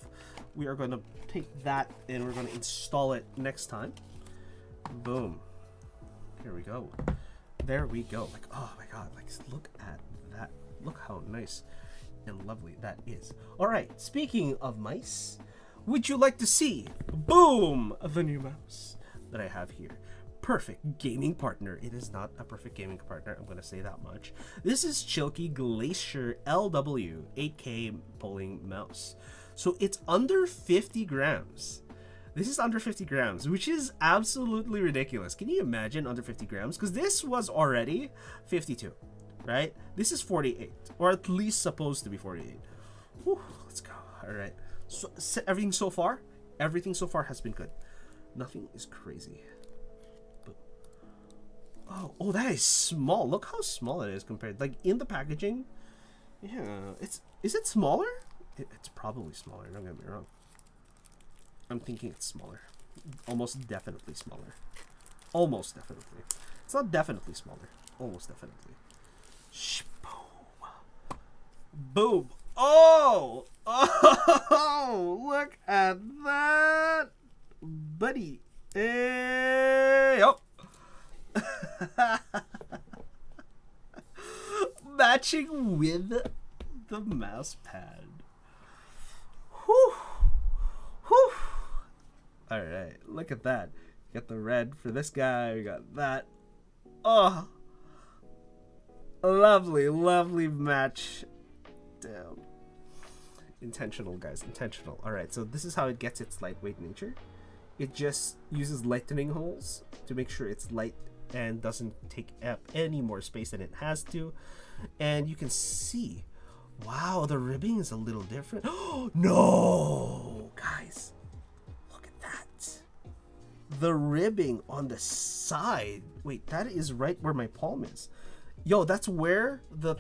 We are going to take that and we're going to install it next time. Boom. Here we go. There we go. Like, oh my god, like look at that. Look how nice and lovely that is. All right, speaking of mice, would you like to see, boom, the new mouse? that I have here. Perfect gaming partner. It is not a perfect gaming partner, I'm gonna say that much. This is Chilkey Glacier LW 8K polling mouse. So it's under 50 grams. This is under 50 grams, which is absolutely ridiculous. Can you imagine under 50 grams? Because this was already 52, right? This is 48, or at least supposed to be 48. Whew, let's go. All right. So everything so far has been good. Nothing is crazy. Oh, that is small. Look how small it is compared, like in the packaging. Yeah, is it smaller? It's probably smaller. Don't get me wrong. I'm thinking it's smaller. Almost definitely smaller. Almost definitely. It's not definitely smaller. Almost definitely. Boom. Boom. Oh! Oh! Look at that! Buddy. Hey! Oh! Matching with the mouse pad. Whew. Whew. All right, look at that. We got the red for this guy. We got that. Oh, lovely, lovely match. Damn. Intentional, guys. Intentional. All right, so this is how it gets its lightweight nature. It just uses lightning holes to make sure it's light and doesn't take up any more space than it has to. And you can see, wow, the ribbing is a little different. Oh no, guys, look at that. The ribbing on the side. Wait, that is right where my palm is. Yo, that's where the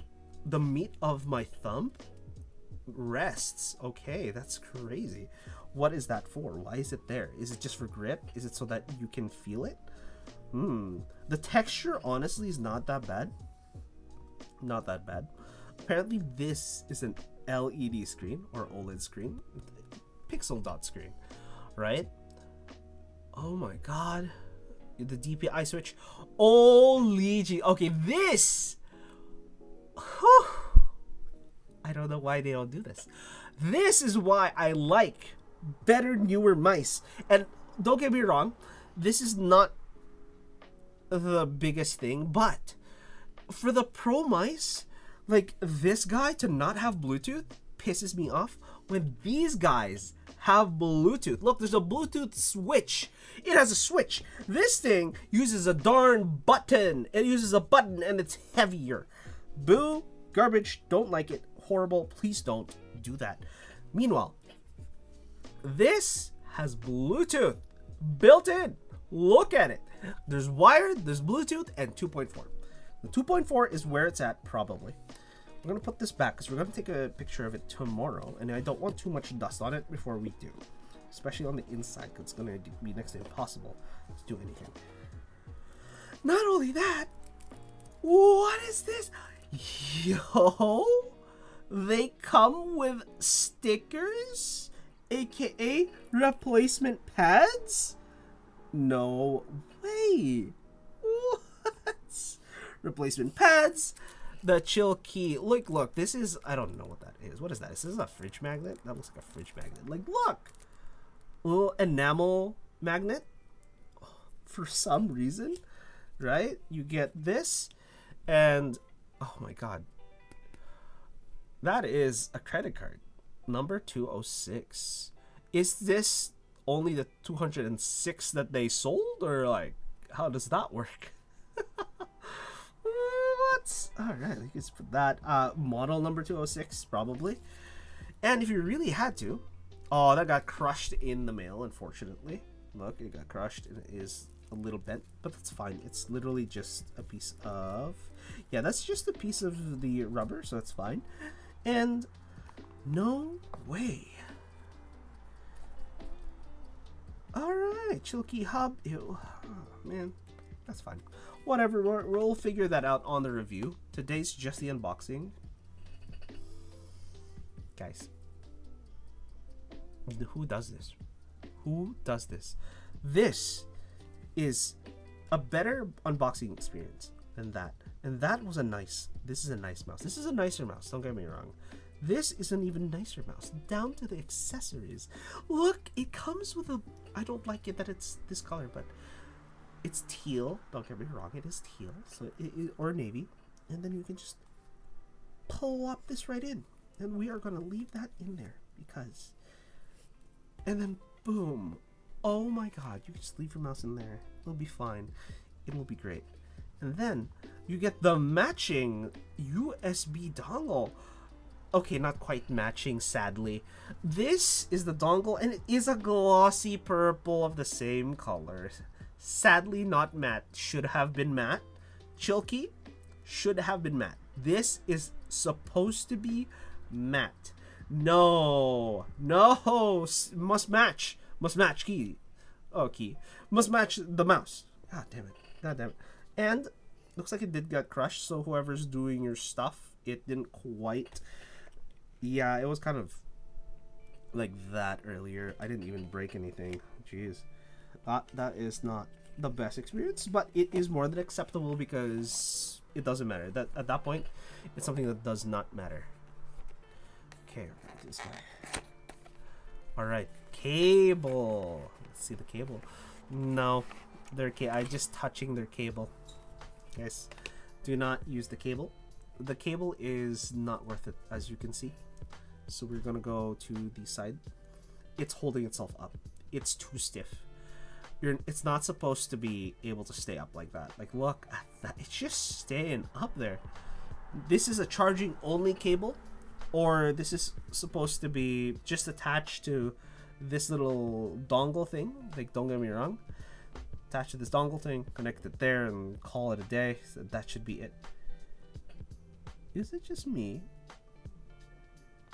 meat of my thumb rests. Okay, that's crazy. What is that for? Why is it there? Is it just for grip? Is it so that you can feel it? The texture honestly is not that bad. Not that bad. Apparently this is an LED screen or OLED screen. Pixel dot screen, right? Oh my god. The DPI switch. Holy gee. Okay, this. Whew. I don't know why they don't do this. This is why I like better, newer mice. And don't get me wrong, this is not the biggest thing, but for the pro mice, like this guy to not have Bluetooth pisses me off. When these guys have Bluetooth, look, there's a Bluetooth switch. It has a switch. This thing uses a darn button. It uses a button and it's heavier. Boo, garbage, don't like it, horrible, please don't do that. Meanwhile, this has Bluetooth built in. Look at it. There's wired, there's Bluetooth, and 2.4. The 2.4 is where it's at, probably. We're going to put this back because we're going to take a picture of it tomorrow, and I don't want too much dust on it before we do. Especially on the inside, because it's going to be next to impossible to do anything. Not only that, what is this? Yo, they come with stickers, aka replacement pads? No way. What? Replacement pads. The Chilkey. Look, this is, I don't know what that is. What is that? Is this a fridge magnet? That looks like a fridge magnet. Like, look. A little enamel magnet. For some reason, right? You get this, and oh my god. That is a credit card. Number 206. Is this only the 206 that they sold, or like how does that work? What? All right, I guess for that model number 206 probably. And if you really had to, oh, that got crushed in the mail, unfortunately. Look, it got crushed and it is a little bent, but that's fine. It's literally just a piece of, yeah, that's just a piece of the rubber, so that's fine. And no way. Alright, Chilkey Hub. Ew. Oh, man, that's fine. Whatever, we'll figure that out on the review. Today's just the unboxing. Guys, who does this? Who does this? This is a better unboxing experience than that. And that was a nice, this is a nice mouse. This is a nicer mouse, don't get me wrong. This is an even nicer mouse, down to the accessories. Look, it comes with a, I don't like it that it's this color, but It's teal. Don't get me wrong, it is teal. So or navy. And then you can just pull up this right in. And we are going to leave that in there because... And then boom. Oh my god, you can just leave your mouse in there. It'll be fine. It will be great. And then you get the matching USB dongle. Okay, not quite matching, sadly. This is the dongle, and it is a glossy purple of the same color. Sadly, not matte. Should have been matte. Chilky should have been matte. This is supposed to be matte. No. No. Must match. Must match key. Oh, key. Must match the mouse. God damn it. God damn it. And looks like it did get crushed, so whoever's doing your stuff, it didn't quite... Yeah, it was kind of like that earlier. I didn't even break anything. Jeez. That is not the best experience, but it is more than acceptable because it doesn't matter. That at that point, it's something that does not matter. Okay, this guy. Alright, cable. Let's see the cable. No, I'm just touching their cable. Guys, do not use the cable. The cable is not worth it, as you can see. So we're gonna go to the side. It's holding itself up. It's too stiff. It's not supposed to be able to stay up like that. Like, look at that. It's just staying up there. This is a charging only cable, or this is supposed to be just attached to this little dongle thing. Like, don't get me wrong. Attach to this dongle thing, connect it there, and call it a day. So that should be it. Is it just me?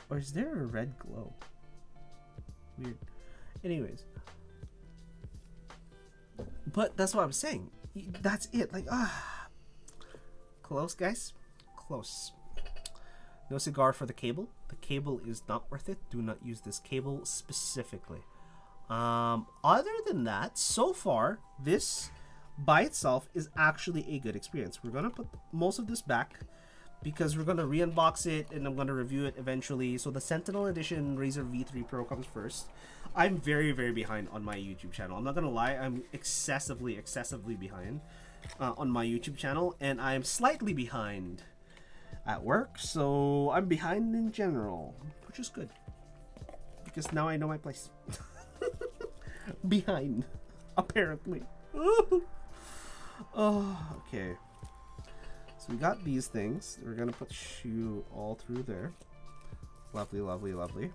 Or is there a red glow? Weird. Anyways. But that's what I'm saying. That's it. Like, close, guys. Close. No cigar for the cable. The cable is not worth it. Do not use this cable specifically. Other than that, so far, this by itself is actually a good experience. We're going to put most of this back because we're going to re-unbox it and I'm going to review it eventually. So the Sentinel Edition Razer V3 Pro comes first. I'm very, very behind on my YouTube channel. I'm not going to lie. I'm excessively behind on my YouTube channel. And I'm slightly behind at work. So I'm behind in general, which is good. Because now I know my place. Behind, apparently. Oh, okay. So we got these things. We're gonna put shoe all through there. Lovely, lovely, lovely.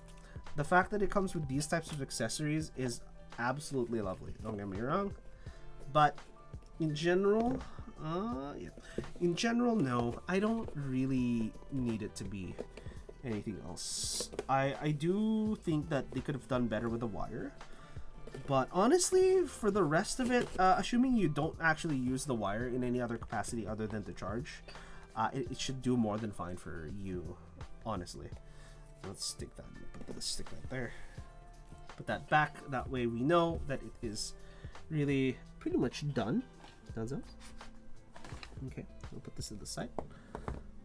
The fact that it comes with these types of accessories is absolutely lovely. Don't get me wrong. But in general, yeah. In general, no. I don't really need it to be anything else. I do think that they could have done better with the wire. But honestly, for the rest of it, assuming you don't actually use the wire in any other capacity other than to charge, it should do more than fine for you, honestly. Let's stick that there. Put that back. That way we know that it is really pretty much done. Okay, we'll put this to the side.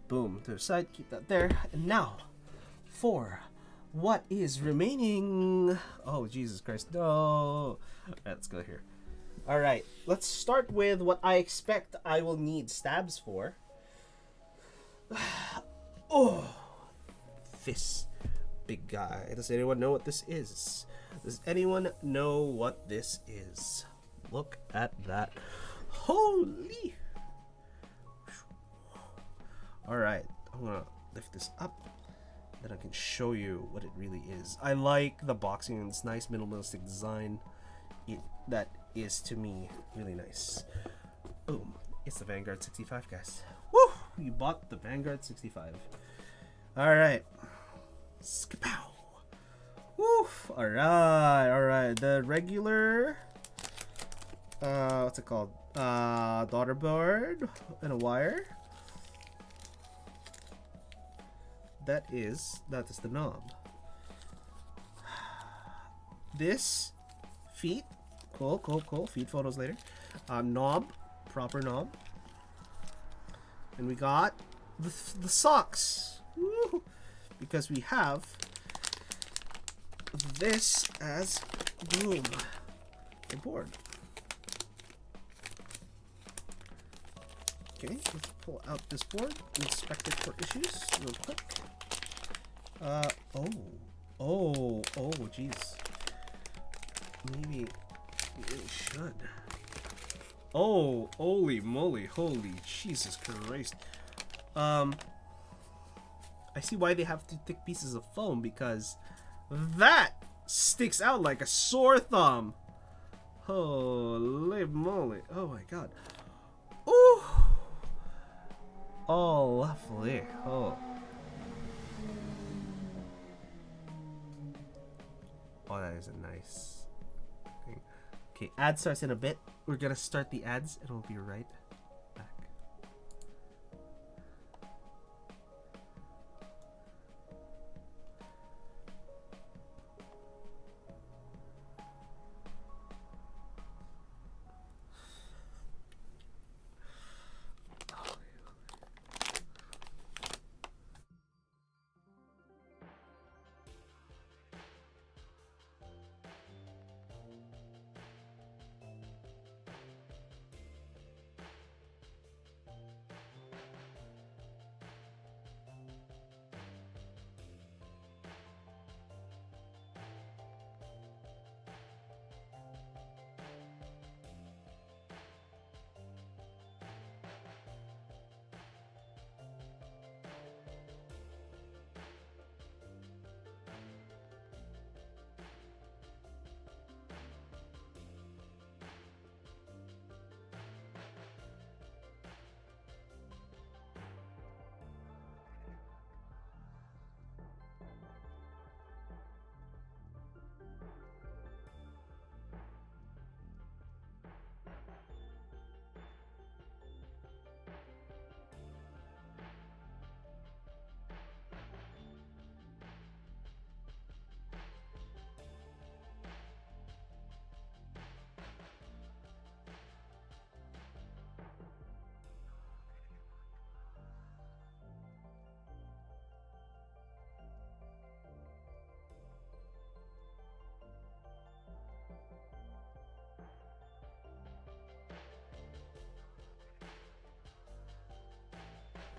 Boom, to the side. Keep that there. And now, for what is remaining? Oh, Jesus Christ, no. All right, let's go here. All right, let's start with what I expect I will need stabs for. Oh, this big guy. Does anyone know what this is? Does anyone know what this is? Look at that. Holy. All right, I'm gonna lift this up. Then I can show you what it really is. I like the boxing and its nice minimalistic design. That is, to me, really nice. Boom. It's the Vanguard 65, guys. Woo! We bought the Vanguard 65. Alright. Skapow! Woo! Alright, alright. The regular... what's it called? Daughter board and a wire. That is the knob. This feet, cool. Feet photos later. Knob, proper knob, and we got the socks. Woo! Because we have this as boom, the board. Okay, let's pull out this board, inspect it for issues real quick. Oh, jeez. Maybe it should. Oh, holy moly, holy Jesus Christ. I see why they have two thick pieces of foam, because that sticks out like a sore thumb. Holy moly. Oh my god. Ooh. Oh, lovely. Oh. Oh, that is a nice thing. Okay, ad starts in a bit. We're gonna start the ads and we'll be right back.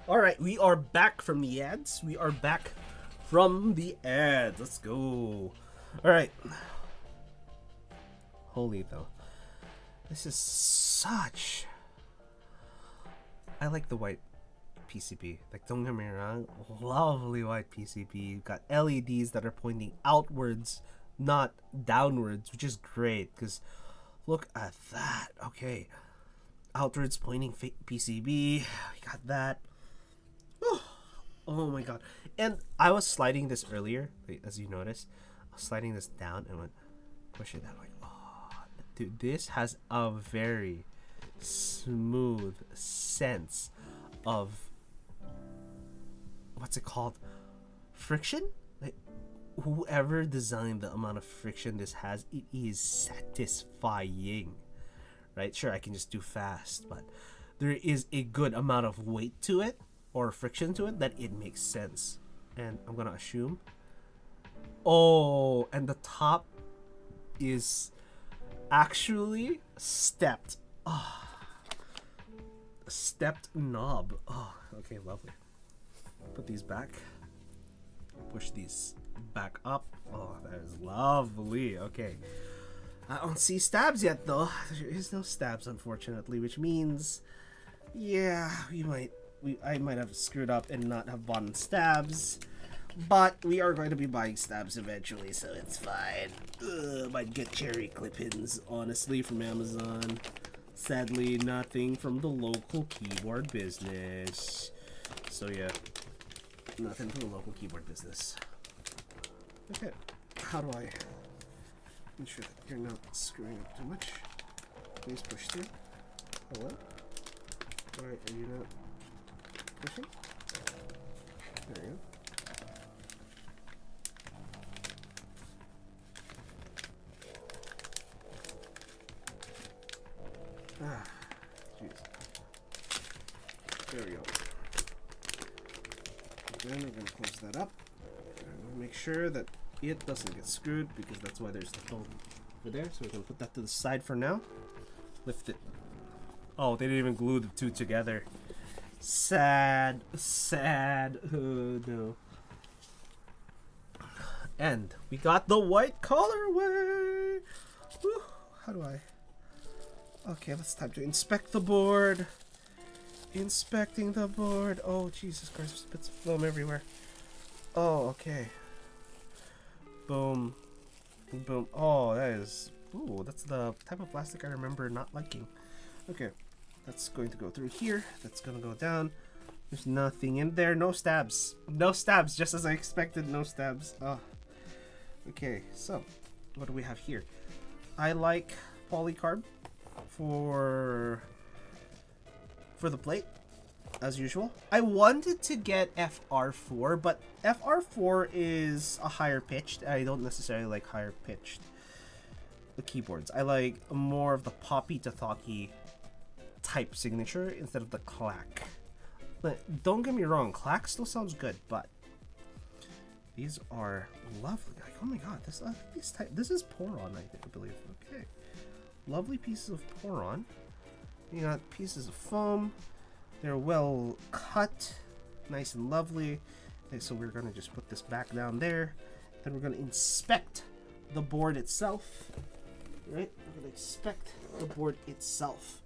Alright, we are back from the ads. Let's go. Alright. Holy though. This is such... I like the white PCB. Like, don't get me wrong. Lovely white PCB. You've got LEDs that are pointing outwards, not downwards, which is great. Because look at that. Okay. Outwards pointing PCB. We got that. Oh my god. And I was sliding this earlier, as you noticed. I was sliding this down and went push it down. Like, oh, dude, this has a very smooth sense of, what's it called? Friction? Like, whoever designed the amount of friction this has, it is satisfying. Right? Sure, I can just do fast, but there is a good amount of weight to it, or friction to it, that it makes sense. And I'm gonna assume, oh, and the top is actually stepped. Stepped knob. Oh, okay, lovely. Put these back, push these back up. Oh, that is lovely. Okay, I don't see stabs yet though. There is no stabs, unfortunately, which means, yeah, I might have screwed up and not have bought stabs, but we are going to be buying stabs eventually, so it's fine. Might get cherry clip-ins, honestly, from Amazon. Sadly, nothing from the local keyboard business. So yeah, nothing from the local keyboard business. Okay, how do I ensure that you're not screwing up too much? Please push through. Hello? Alright, are you not pushing? There you go. Ah, jeez. There we go. Then we're going to close that up. And make sure that it doesn't get screwed, because that's why there's the foam over there. So we're going to put that to the side for now. Lift it. Oh, they didn't even glue the two together. Sad, sad. Oh no. And we got the white colorway. Whew. How do I? Okay, it's time to inspect the board. Inspecting the board. Oh, Jesus Christ, there's bits of foam everywhere. Oh, okay. Boom. Boom. Oh, that is... Ooh, that's the type of plastic I remember not liking. Okay, that's going to go through here. That's going to go down. There's nothing in there. No stabs. No stabs, just as I expected. No stabs. Oh. Okay, so what do we have here? I like polycarb for the plate, as usual. I wanted to get FR4, but FR4 is a higher pitched. I don't necessarily like higher pitched the keyboards. I like more of the Poppy to Thocky type signature instead of the clack. But don't get me wrong, clack still sounds good, but these are lovely. Like, oh my god, this is Poron, I believe. Okay, lovely pieces of Poron. You got pieces of foam. They're well cut, nice and lovely. Okay, so we're gonna just put this back down there. Then we're gonna inspect the board itself. Right, we're gonna inspect the board itself.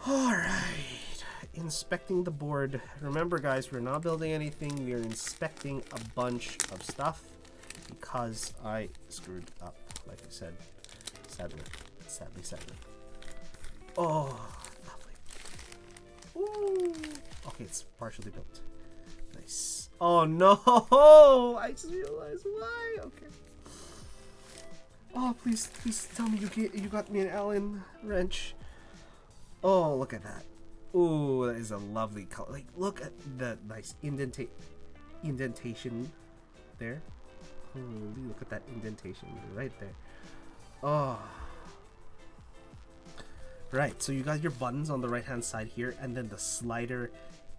All right, inspecting the board. Remember, guys, we're not building anything. We're inspecting a bunch of stuff because I screwed up, like I said. Sadly. Oh, lovely. Ooh. Okay, it's partially built. Nice. Oh no! I just realized why. Okay. Oh, please tell me you got me an Allen wrench. Oh, look at that. Ooh, that is a lovely color. Like, look at the nice indentation there. Holy, look at that indentation right there. Oh. Right, so you got your buttons on the right hand side here, and then the slider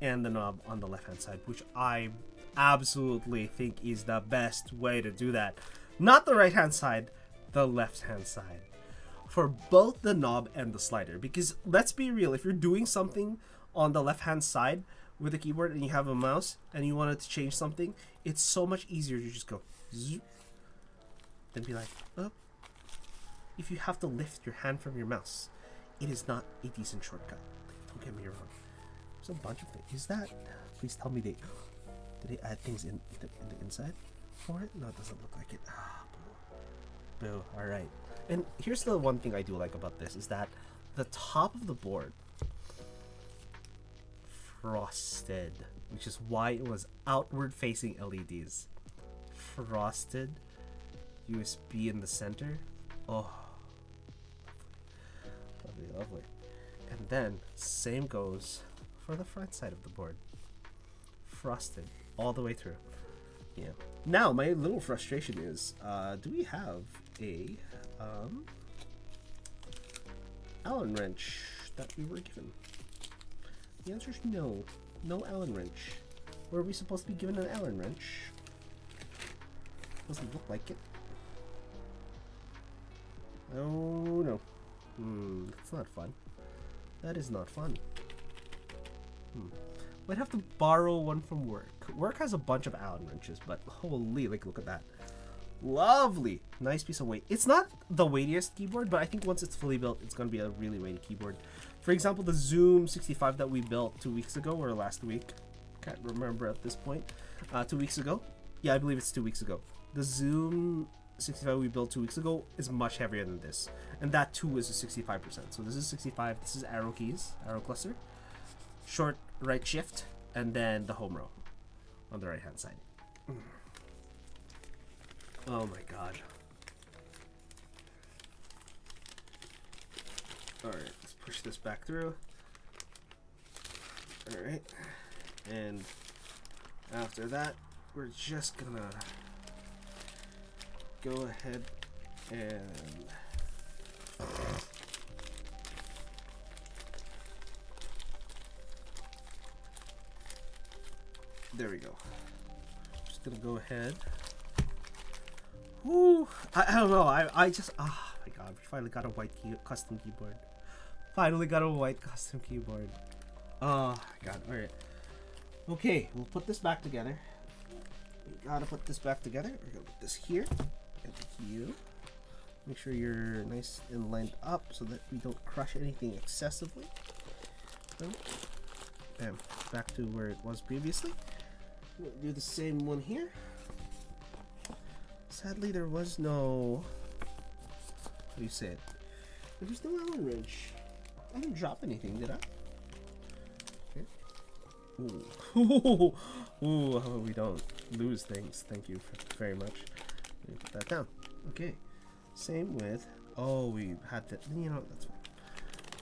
and the knob on the left hand side, which I absolutely think is the best way to do that. Not the right hand side, the left hand side. For both the knob and the slider, because let's be real, if you're doing something on the left hand side with a keyboard and you have a mouse and you wanted to change something, it's so much easier to just go zoop, then be like, oh. If you have to lift your hand from your mouse, it is not a decent shortcut. Don't get me wrong. There's a bunch of things. Is that? Please tell me did they add things in the inside for it? No, it doesn't look like it. Ah, boo. Boo. All right. And here's the one thing I do like about this is that the top of the board frosted, which is why it was outward facing LEDs. Frosted USB in the center. Oh, lovely, lovely. And then same goes for the front side of the board. Frosted all the way through. Yeah. Now my little frustration is, do we have a Allen wrench that we were given? The answer is no. No Allen wrench. Were we supposed to be given an Allen wrench? Doesn't look like it. Oh no. That's not fun. That is not fun. Might have to borrow one from work. Work has a bunch of Allen wrenches, but holy, like, look at that. Lovely. Nice piece of weight. It's not the weightiest keyboard, but I think once it's fully built, it's going to be a really weighty keyboard. For example, the Zoom 65 that we built 2 weeks ago or last week. Can't remember at this point. 2 weeks ago? Yeah, I believe it's 2 weeks ago. The Zoom 65 we built 2 weeks ago is much heavier than this. And that too is a 65%. So this is 65. This is arrow keys, arrow cluster. Short right shift, and then the home row on the right hand side. Oh my god. Alright, let's push this back through. Alright. And after that, we're just gonna go ahead and there we go. Just gonna go ahead. Woo! I don't know. I just my god, we finally got a white custom keyboard. Finally got a white custom keyboard. Oh, God. All right. Okay, we'll put this back together. We gotta put this back together. We're gonna put this here and you. Make sure you're nice and lined up so that we don't crush anything excessively. Boom. Bam. Back to where it was previously. We'll do the same one here. Sadly, there was no... What do you say? There's no Allen wrench. I didn't drop anything, did I? Ooh. Ooh, we don't lose things. Thank you very much. Let me put that down. Okay. Same with... Oh, we had to... You know, that's fine.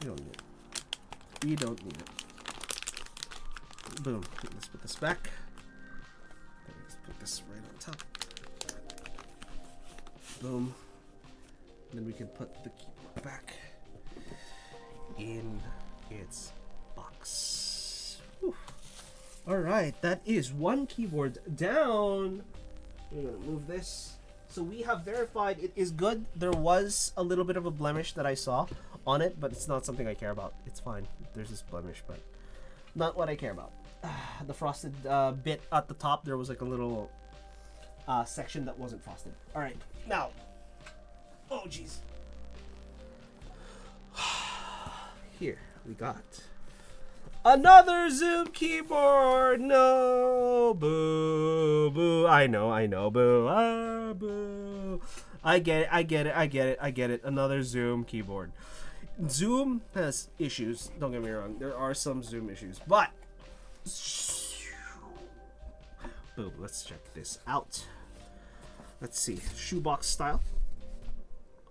We don't need it. We don't need it. Boom. Let's put this back. Let's put this right on top. Boom. And then we can put the keyboard back in its box. Whew. All right, that is one keyboard down. We're gonna move this. So we have verified it is good. There was a little bit of a blemish that I saw on it, but it's not something I care about. It's fine. There's this blemish, but not what I care about. The frosted bit at the top, there was like a little section that wasn't frosted. All right, now. Oh, jeez. Here we got another Zoom keyboard. No, boo, boo. I know, boo, boo. I get it. Another Zoom keyboard. Zoom has issues. Don't get me wrong. There are some Zoom issues, but boom. Let's check this out. Let's see, shoebox style.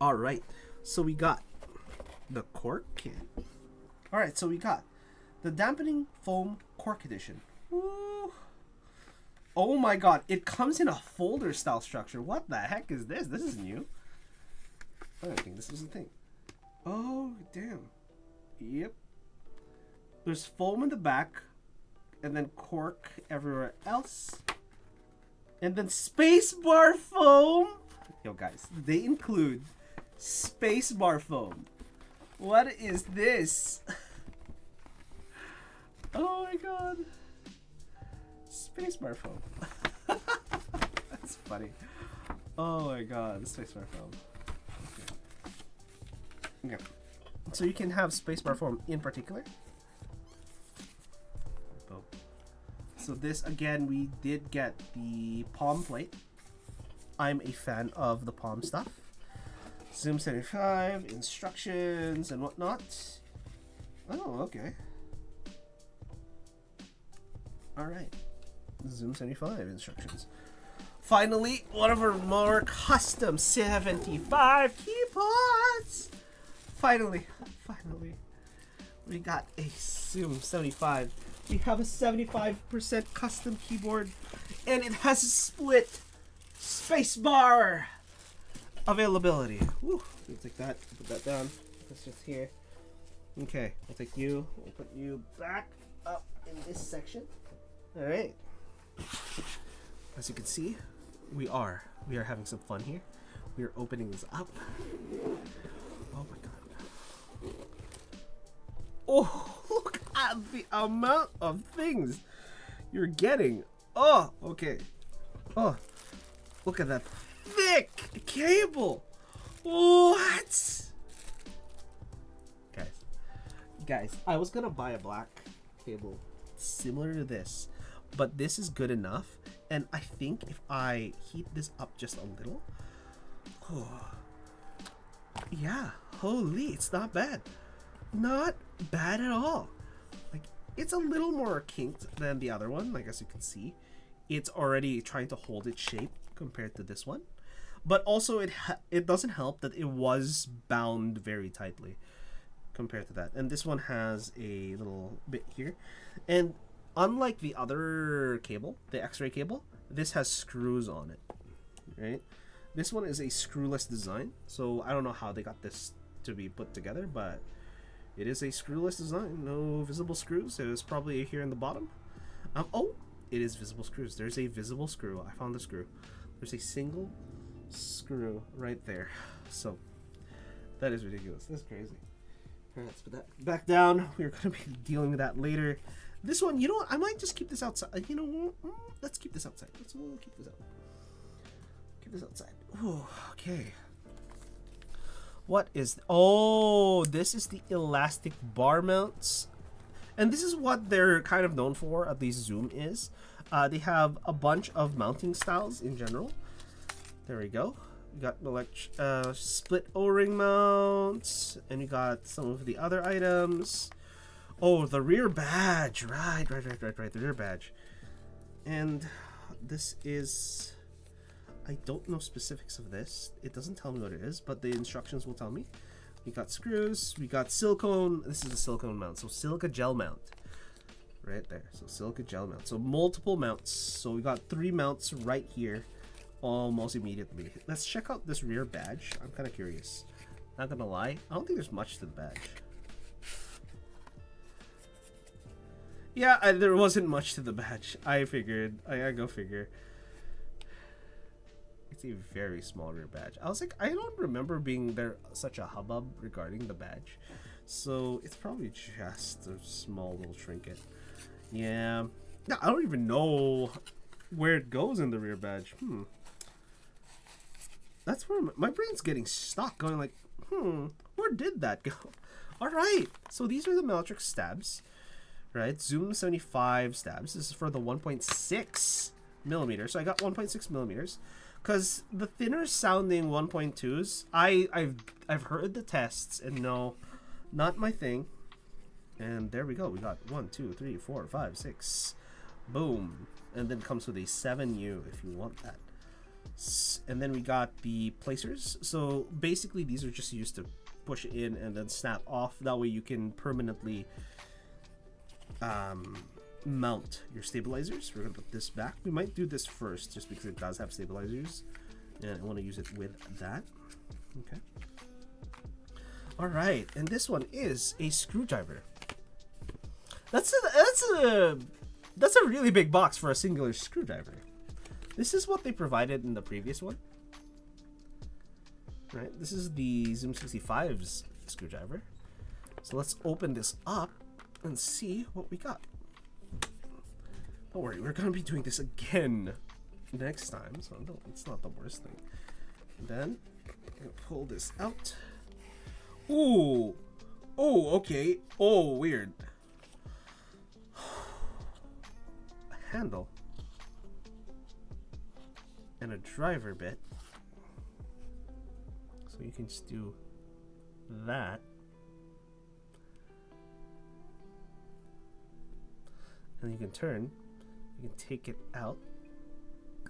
All right, so we got the cork kit. All right, so we got the dampening foam cork edition. Woo. Oh my God, it comes in a folder style structure. What the heck is this? This is new. I don't think this was a thing. Oh, damn. Yep. There's foam in the back, and then cork everywhere else. And then spacebar foam. Yo, guys, they include spacebar foam. What is this? Oh my God. Spacebar foam. That's funny. Oh my God, the spacebar foam. Okay. So you can have spacebar foam in particular. Boom. So this, again, we did get the palm plate. I'm a fan of the palm stuff. Zoom 75, instructions and whatnot. Oh, okay. Alright. Zoom 75 instructions. Finally, one of our more custom 75 keyboards! Finally, we got a Zoom 75. We have a 75% custom keyboard, and it has a split spacebar availability. Woo. We'll take that, put that down. That's just here. Okay, we'll take you, we'll put you back up in this section. All right. As you can see, we are having some fun here. We are opening this up. Oh my God. Oh, look at the amount of things you're getting. Oh, okay. Oh, look at that thick cable. What? Guys, I was gonna buy a black cable similar to this, but this is good enough. And I think if I heat this up just a little, oh, yeah, holy, it's not bad. Not bad at all. Like, it's a little more kinked than the other one. Like, as you can see, it's already trying to hold its shape compared to this one. But also, it doesn't help that it was bound very tightly compared to that. And this one has a little bit here. And unlike the other cable, the X-ray cable, this has screws on it, right? This one is a screwless design. So I don't know how they got this to be put together, but it is a screwless design. No visible screws. It is probably here in the bottom. Oh, it is visible screws. There's a visible screw. I found the screw. There's a single screw right there. So that is ridiculous. That's crazy. Alright, let's put that back down. We're going to be dealing with that later. This one, you know what? I might just keep this outside. You know, let's keep this outside. We'll keep this out. Keep this outside. Ooh, okay. What is... Oh, this is the elastic bar mounts. And this is what they're kind of known for, at least Zoom is. They have a bunch of mounting styles in general. There we go. We got split O-ring mounts, and you got some of the other items. Oh, the rear badge, right, the rear badge. And this is, I don't know specifics of this. It doesn't tell me what it is, but the instructions will tell me. We got screws, we got silicone. This is a silicone mount, so silica gel mount. Right there, so silica gel mount. So multiple mounts. So we got 3 mounts right here. Almost immediately. Let's check out this rear badge. I'm kind of curious. Not gonna lie, I don't think there's much to the badge. Yeah, there wasn't much to the badge. I figured. I go figure. It's a very small rear badge. I was like, I don't remember being there such a hubbub regarding the badge. So it's probably just a small little trinket. Yeah. No, I don't even know where it goes in the rear badge. That's where my brain's getting stuck, going like, where did that go? All right, so these are the Malartrix stabs, right? Zoom 75 stabs. This is for the 1.6 millimeter. So I got 1.6 millimeters, because the thinner sounding 1.2s, I've heard the tests and no, not my thing. And there we go. We got 1, 2, 3, 4, 5, 6, boom, and then comes with a 7U if you want that. And then we got the placers. So basically these are just used to push it in and then snap off. That way you can permanently mount your stabilizers. We're gonna put this back. We might do this first just because it does have stabilizers and I want to use it with that. Okay. All right, and this one is a screwdriver. That's a really big box for a singular screwdriver. This is what they provided in the previous one. Right, this is the Zoom 65's screwdriver. So let's open this up and see what we got. Don't worry, we're gonna be doing this again next time, so no, it's not the worst thing. And then I'm gonna pull this out. Ooh, oh, okay. Oh, weird. A handle and a driver bit, so you can just do that. And you can turn, you can take it out,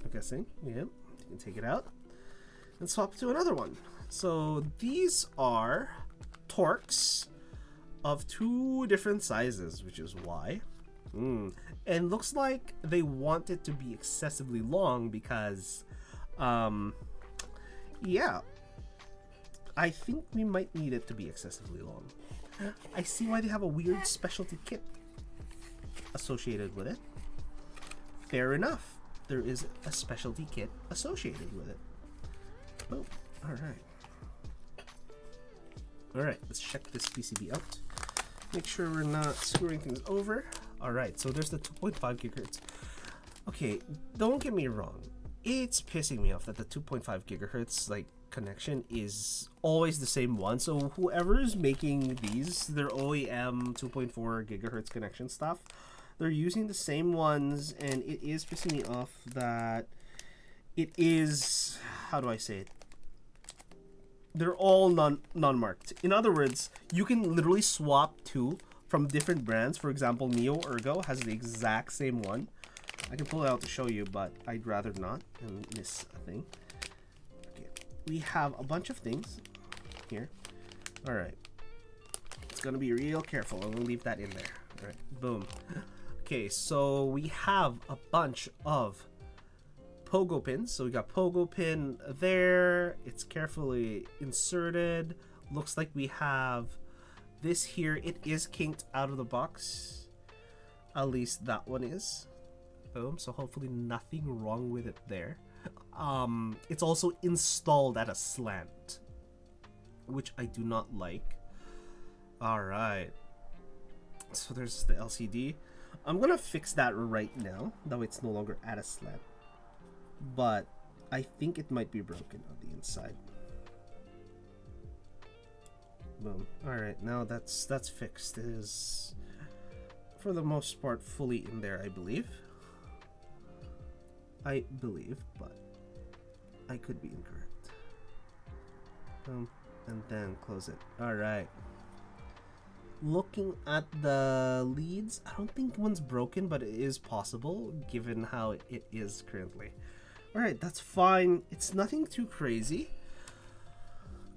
I'm guessing, yeah, you can take it out and swap to another one. So these are Torx of 2 different sizes, which is why. And looks like they want it to be excessively long because, yeah, I think we might need it to be excessively long. I see why they have a weird specialty kit associated with it. Fair enough. There is a specialty kit associated with it. Oh, Alright, let's check this PCB out. Make sure we're not screwing things over. Alright, so there's the 2.5 gigahertz. Okay, don't get me wrong. It's pissing me off that the 2.5 gigahertz like connection is always the same one. So whoever is making these, their OEM 2.4 gigahertz connection stuff, they're using the same ones, and it is pissing me off that it is, how do I say it? They're all non-marked. In other words, you can literally swap 2 from different brands. For example, Neo Ergo has the exact same one. I can pull it out to show you, but I'd rather not and miss a thing. Okay, we have a bunch of things here. All right, it's gonna be real careful. I'm gonna leave that in there. All right, boom. Okay, so we have a bunch of pogo pins. So we got pogo pin there. It's carefully inserted. Looks like we have this here. It is kinked out of the box. At least that one is. Boom. So hopefully nothing wrong with it there. It's also installed at a slant, which I do not like. Alright. So there's the LCD. I'm gonna fix that right now. That way it's no longer at a slant. But I think it might be broken on the inside. Boom. Alright, now that's fixed. It is, for the most part, fully in there, I believe. But I could be incorrect. And then close it. Alright. Looking at the leads, I don't think one's broken, but it is possible given how it is currently. Alright, that's fine. It's nothing too crazy.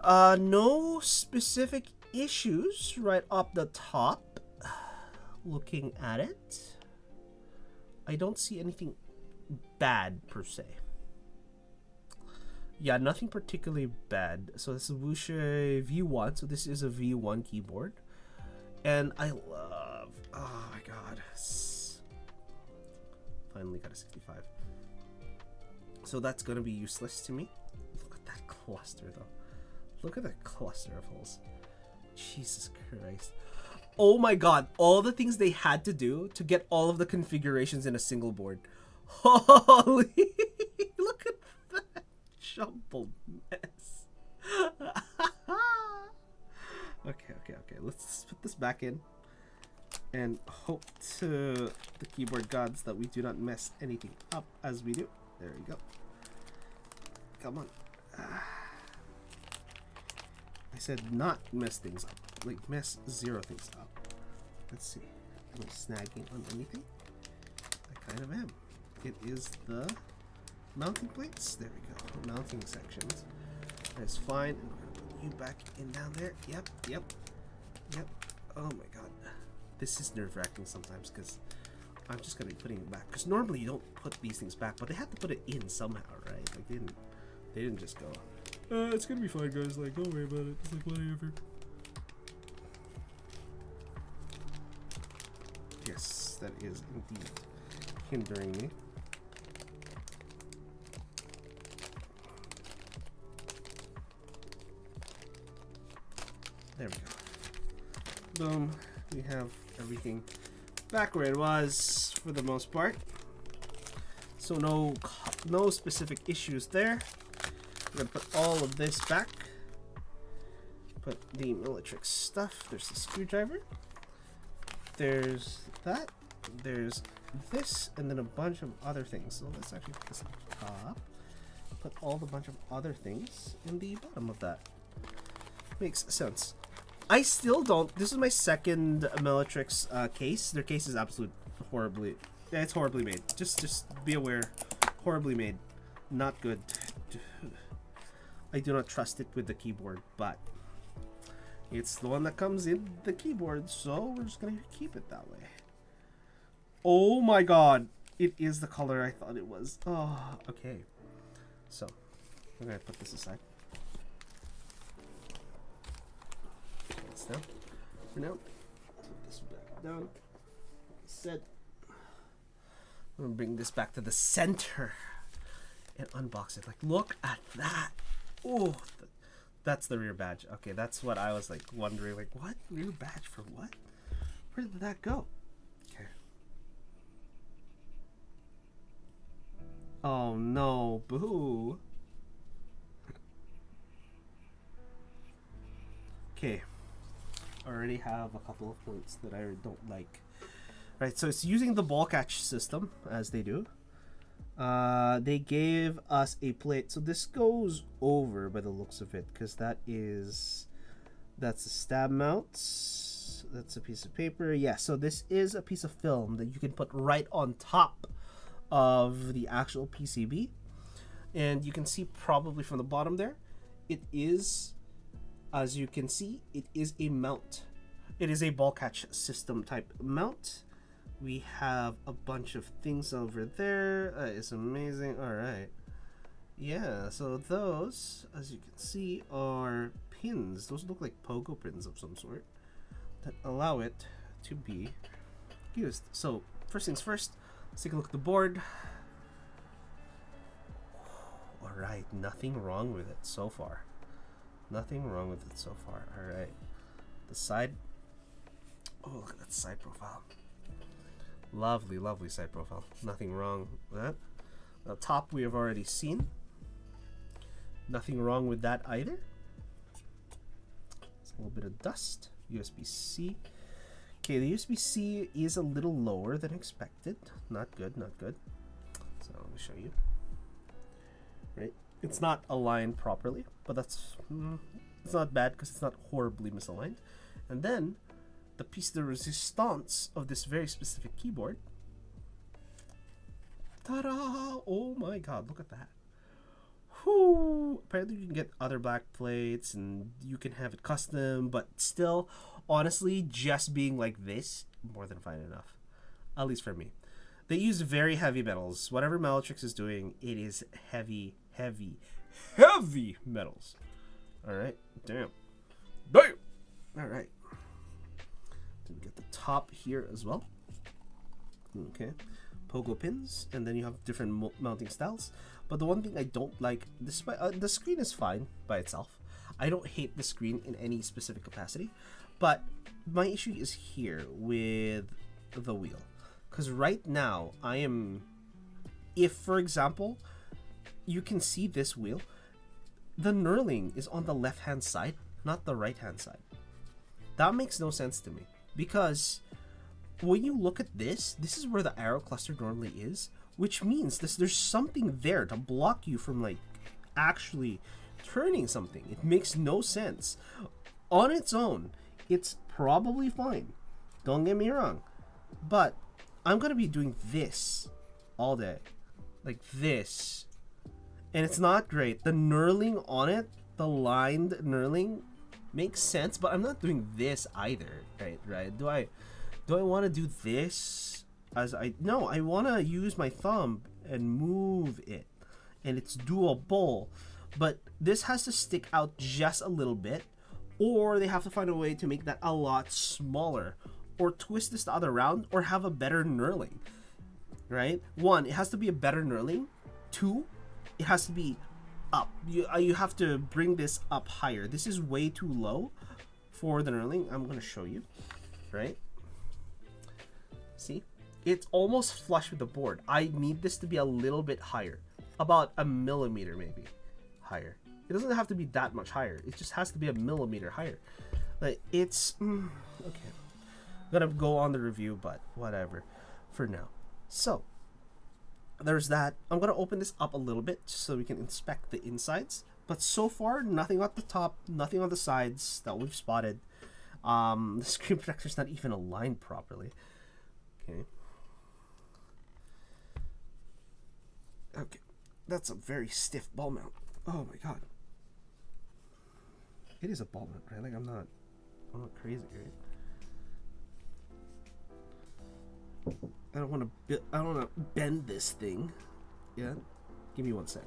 No specific issues right up the top. Looking at it, I don't see anything bad per se. Yeah, nothing particularly bad. So this is Wuxi V1. So this is a V1 keyboard. And I love, oh my god, finally got a 65. So that's gonna be useless to me. Look at that cluster though. Look at that cluster of holes. Jesus Christ. Oh my god, all the things they had to do to get all of the configurations in a single board. Holy, look at that jumbled mess. Okay. Let's put this back in and hope to the keyboard gods that we do not mess anything up as we do. There we go. Come on. I said not mess things up. Like, mess zero things up. Let's see. Am I snagging on anything? I kind of am. It is the mounting plates. There we go. Mounting sections. That's fine. And we're gonna put you back in down there. Yep. Oh my god. This is nerve-wracking sometimes because I'm just gonna be putting it back. Because normally you don't put these things back, but they had to put it in somehow, right? Like they didn't just go, it's gonna be fine, guys. Like, don't worry about it. It's like whatever. Yes, that is indeed hindering me. There we go. Boom. We have everything back where it was for the most part. So no specific issues there. We're gonna put all of this back. Put the Millitrix stuff. There's the screwdriver. There's that. There's this, and then a bunch of other things. So let's actually put this on top. Put all the bunch of other things in the bottom of that. Makes sense. I still don't. This is my second Millitrix case. Their case is horribly. Yeah, it's horribly made. Just be aware, horribly made. Not good. I do not trust it with the keyboard, but it's the one that comes in the keyboard, so we're just gonna keep it that way. Oh my god, it is the color I thought it was. Oh, okay. So I'm gonna put this aside. Down for now. Put this back down. Set. I'm gonna bring this back to the center and unbox it. Like, look at that. Oh, that's the rear badge. Okay, that's what I was like wondering. Like, what rear badge for what? Where did that go? Okay. Oh no, boo. Okay. Already have a couple of points that I don't like. Right, so it's using the ball catch system as they do. They gave us a plate, so this goes over by the looks of it, because that's a stab mount. That's a piece of paper. Yeah, so this is a piece of film that you can put right on top of the actual PCB, and you can see probably from the bottom there, it is. As you can see, it is a mount. It is a ball catch system type mount. We have a bunch of things over there. It's amazing. All right. Yeah, so those, as you can see, are pins. Those look like pogo pins of some sort that allow it to be used. So first things first, let's take a look at the board. All right, nothing wrong with it so far. Nothing wrong with it so far. All right, the side That's side profile. Lovely, lovely side profile. Nothing wrong with that. The top we have already seen. Nothing wrong with that either. It's a little bit of dust. USB-C. Okay, the USB-C is a little lower than expected. Not good, not good. So let me show you. Right, it's not aligned properly, but that's it's not bad because it's not horribly misaligned. And then the piece de resistance of this very specific keyboard. Ta-da! Oh my god, look at that. Whew. Apparently you can get other back plates and you can have it custom, but still, honestly, just being like this, more than fine enough. At least for me. They use very heavy metals. Whatever Melotrix is doing, it is heavy, heavy, heavy metals. Alright, damn. Damn! Alright. Then we get the top here as well. Okay. Pogo pins, and then you have different mounting styles. But the one thing I don't like, despite the screen is fine by itself. I don't hate the screen in any specific capacity, but my issue is here with the wheel. Because right now, I am, if for example, you can see this wheel, the knurling is on the left hand side, not the right hand side. That makes no sense to me, because when you look at this is where the arrow cluster normally is, which means there's something there to block you from like actually turning something. It makes no sense. On its own, it's probably fine. Don't get me wrong. But I'm gonna be doing this all day. Like this. And it's not great. The knurling on it, the lined knurling, makes sense, but I'm not doing this either. Right? Do I want to do this no, I want to use my thumb and move it, and it's doable, but this has to stick out just a little bit, or they have to find a way to make that a lot smaller, or twist this the other round, or have a better knurling, right? One, it has to be a better knurling. Two, it has to be up. You have to bring this up higher. This is way too low for the knurling. I'm going to show you, right? See? It's almost flush with the board. I need this to be a little bit higher. About a millimeter maybe higher. It doesn't have to be that much higher. It just has to be a millimeter higher. Like, it's... okay. I'm gonna go on the review, but whatever for now. So, there's that. I'm gonna open this up a little bit just so we can inspect the insides. But so far, nothing at the top, nothing on the sides that we've spotted. The screen protector's not even aligned properly. Okay. Okay, that's a very stiff ball mount. Oh my god. It is a ball mount, right? Like I'm not crazy, right? I don't want to bend this thing. Yeah. Give me 1 sec.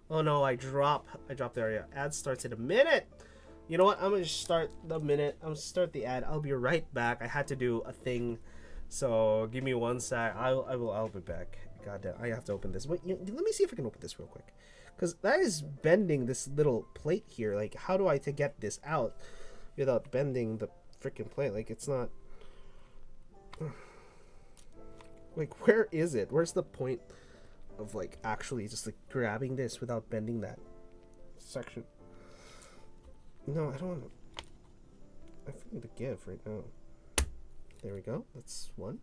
Oh no, I drop the area. Ad starts in a minute. You know what? I'm gonna start the minute. I'm gonna start the ad. I'll be right back. I had to do a thing, so give me one sec. I'll be back. God damn, I have to open this. Wait, let me see if I can open this real quick, because that is bending this little plate here. Like, how do I to get this out without bending the freaking plate? Like, it's not. Like, where is it? Where's the point of like actually just like grabbing this without bending that section? No, I don't want to. I forget to give right now. There we go. That's one.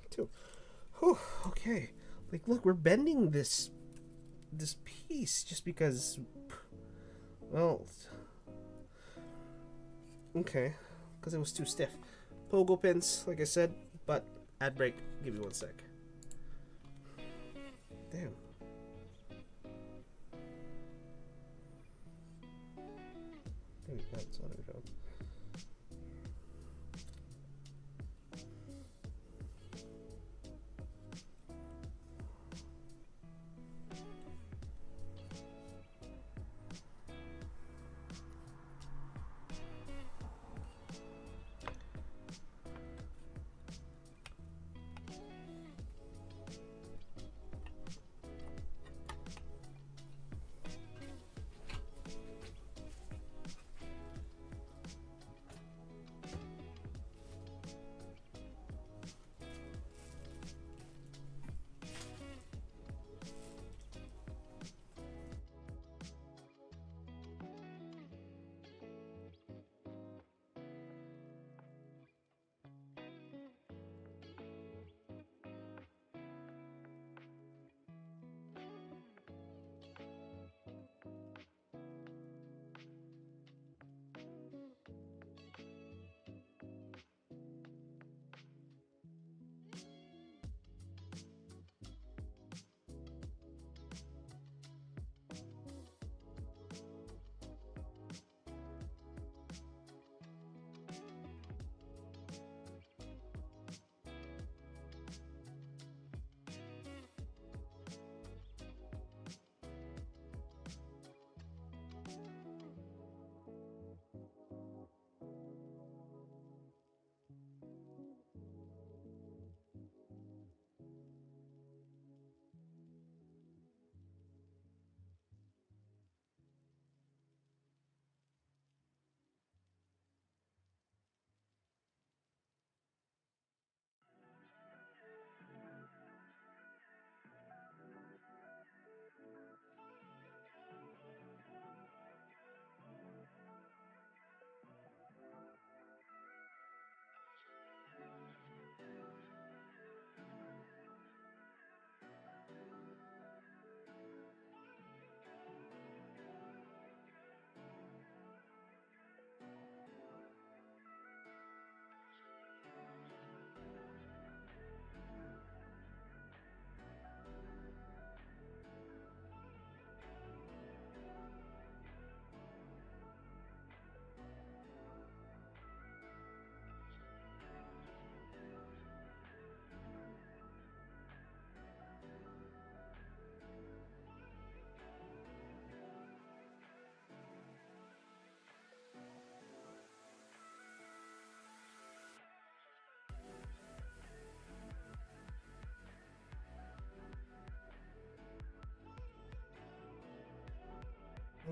Two. Whew, okay. Like, look, we're bending this piece just because. Well. Okay. Because it was too stiff. Pogo pins, like I said, but ad break. Give me one sec. Damn. There we go. It's on the job.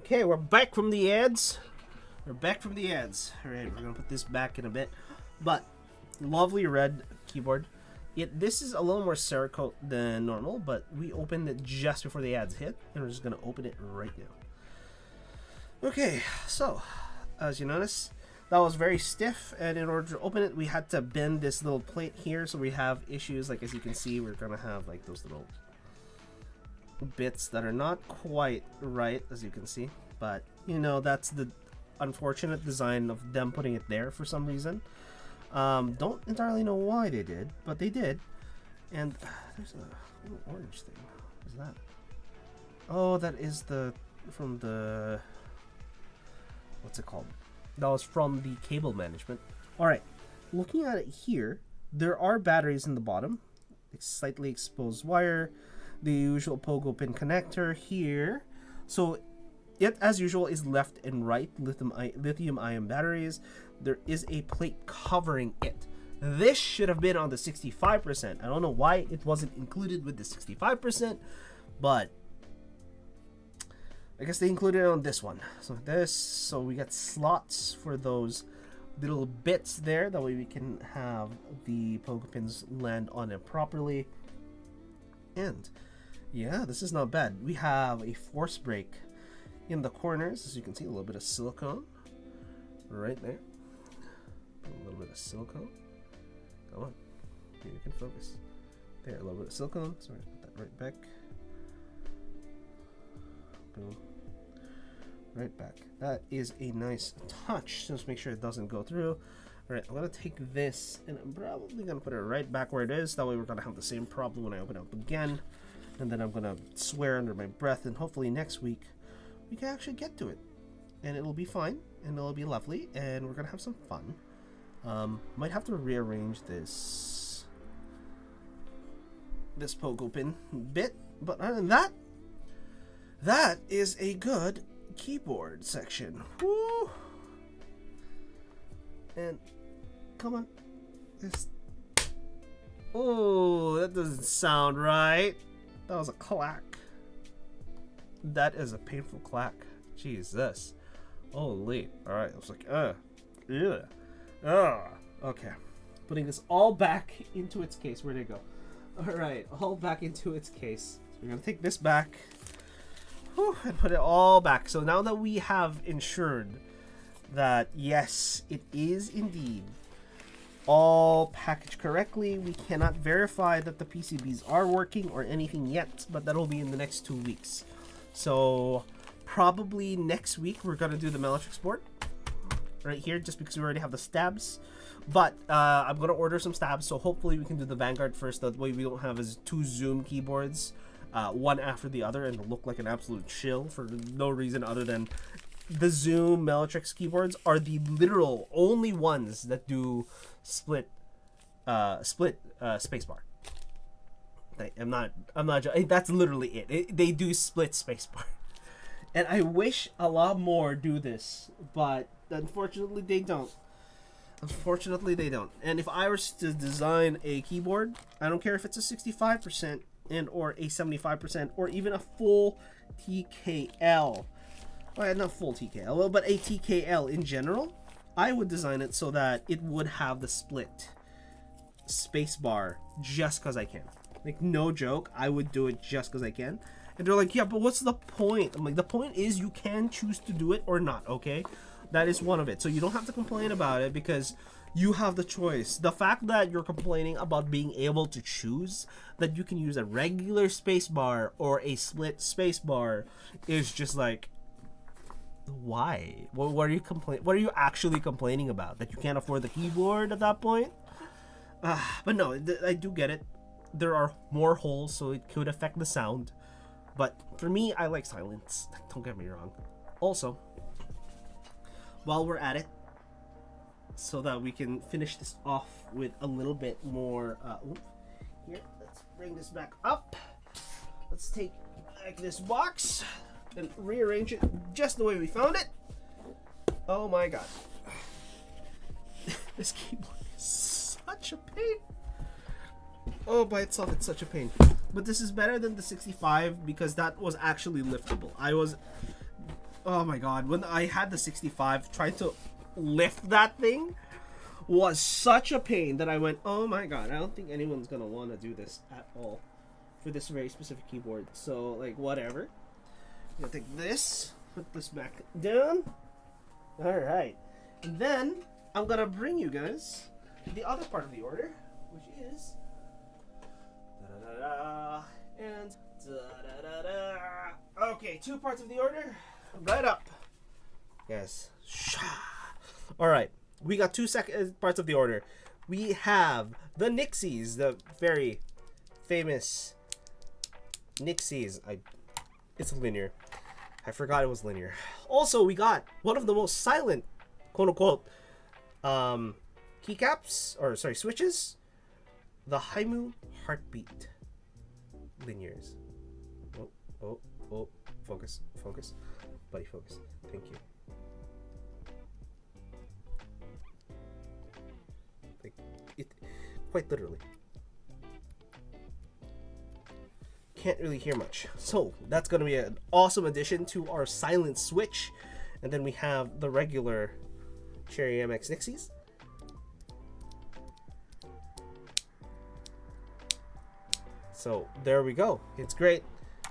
Okay, we're back from the ads. We're back from the ads. Alright, we're gonna put this back in a bit. But, lovely red keyboard. This is a little more Cerakote than normal, but we opened it just before the ads hit, and we're just gonna open it right now. Okay, so, as you notice, that was very stiff, and in order to open it, we had to bend this little plate here, so we have issues, like as you can see, we're gonna have like those little bits that are not quite right, as you can see, but you know, that's the unfortunate design of them putting it there for some reason. Don't entirely know why they did, but they did. And there's a little orange thing. What is that? Oh, that is from the what's it called? That was from the cable management. Alright, looking at it here, there are batteries in the bottom, slightly exposed wire, the usual pogo pin connector here, So it, as usual, is left and right lithium ion batteries. There is a plate covering it. This should have been on the 65%. I don't know why it wasn't included with the 65%, but I guess they included it on this one. So we got slots for those little bits there. That way we can have the pogo pins land on it properly. And yeah, this is not bad. We have a force brake in the corners, as you can see, a little bit of silicone right there. A little bit of silicone. Come on, maybe you can focus. There, a little bit of silicone. Sorry, put that right back. Boom. Right back. That is a nice touch. Just make sure it doesn't go through. All right, I'm gonna take this and I'm probably gonna put it right back where it is. That way we're gonna have the same problem when I open it up again. And then I'm gonna swear under my breath, and hopefully next week we can actually get to it. And it'll be fine, and it'll be lovely, and we're gonna have some fun. Might have to rearrange this pogo pin bit, but other than that, that is a good keyboard section. Woo! And come on, this. Oh, that doesn't sound right. That was a clack. That is a painful clack. Jesus. Holy. Alright, I was like, yeah. Okay. Putting this all back into its case. Where'd it go? Alright, all back into its case. So we're gonna take this back. Whew, and put it all back. So now that we have ensured that, yes, it is indeed all packaged correctly, we cannot verify that the PCBs are working or anything yet, but that'll be in the next 2 weeks. So probably next week we're gonna do the Malaytrix board right here, just because we already have the stabs. But I'm gonna order some stabs, so hopefully we can do the Vanguard first. That way we don't have as 2 Zoom keyboards, one after the other, and look like an absolute shill for no reason other than the Zoom Malaytrix keyboards are the literal only ones that do split spacebar. I'm not that's literally it. They do split spacebar. And I wish a lot more do this, but unfortunately they don't. And if I were to design a keyboard, I don't care if it's a 65% and or a 75% or even a full TKL. Well, not full TKL, but a TKL in general, I would design it so that it would have the split spacebar just because I can. Like, no joke, I would do it just because I can. And they're like, yeah, but what's the point? I'm like, the point is you can choose to do it or not, okay? That is one of it. So you don't have to complain about it because you have the choice. The fact that you're complaining about being able to choose that you can use a regular spacebar or a split spacebar is just like, why? What are you What are you actually complaining about? That you can't afford the keyboard at that point? But no, I do get it. There are more holes, so it could affect the sound. But for me, I like silence. Don't get me wrong. Also, while we're at it, so that we can finish this off with a little bit more. Here, let's bring this back up. Let's take back this box and rearrange it just the way we found it. Oh my god. This keyboard is such a pain. Oh, by itself it's such a pain. But this is better than the 65 because that was actually liftable. Oh my god, when I had the 65, trying to lift that thing was such a pain that I went, oh my god, I don't think anyone's gonna want to do this at all for this very specific keyboard. So, like, whatever. I'm gonna take this, put this back down. Alright. And then I'm gonna bring you guys the other part of the order, which is and okay, 2 parts of the order. Right up. Yes. Alright. We got 2 parts of the order. We have the Nixies, the very famous Nixies. It's linear. I forgot it was linear. Also, we got one of the most silent, quote unquote, keycaps, or sorry, switches. The Haimu Heartbeat linears. Oh. Focus, focus, buddy, focus. Thank you. Like it, quite literally. Can't really hear much. So that's gonna be an awesome addition to our silent switch, and then we have the regular Cherry MX Nixies. So there we go. It's great.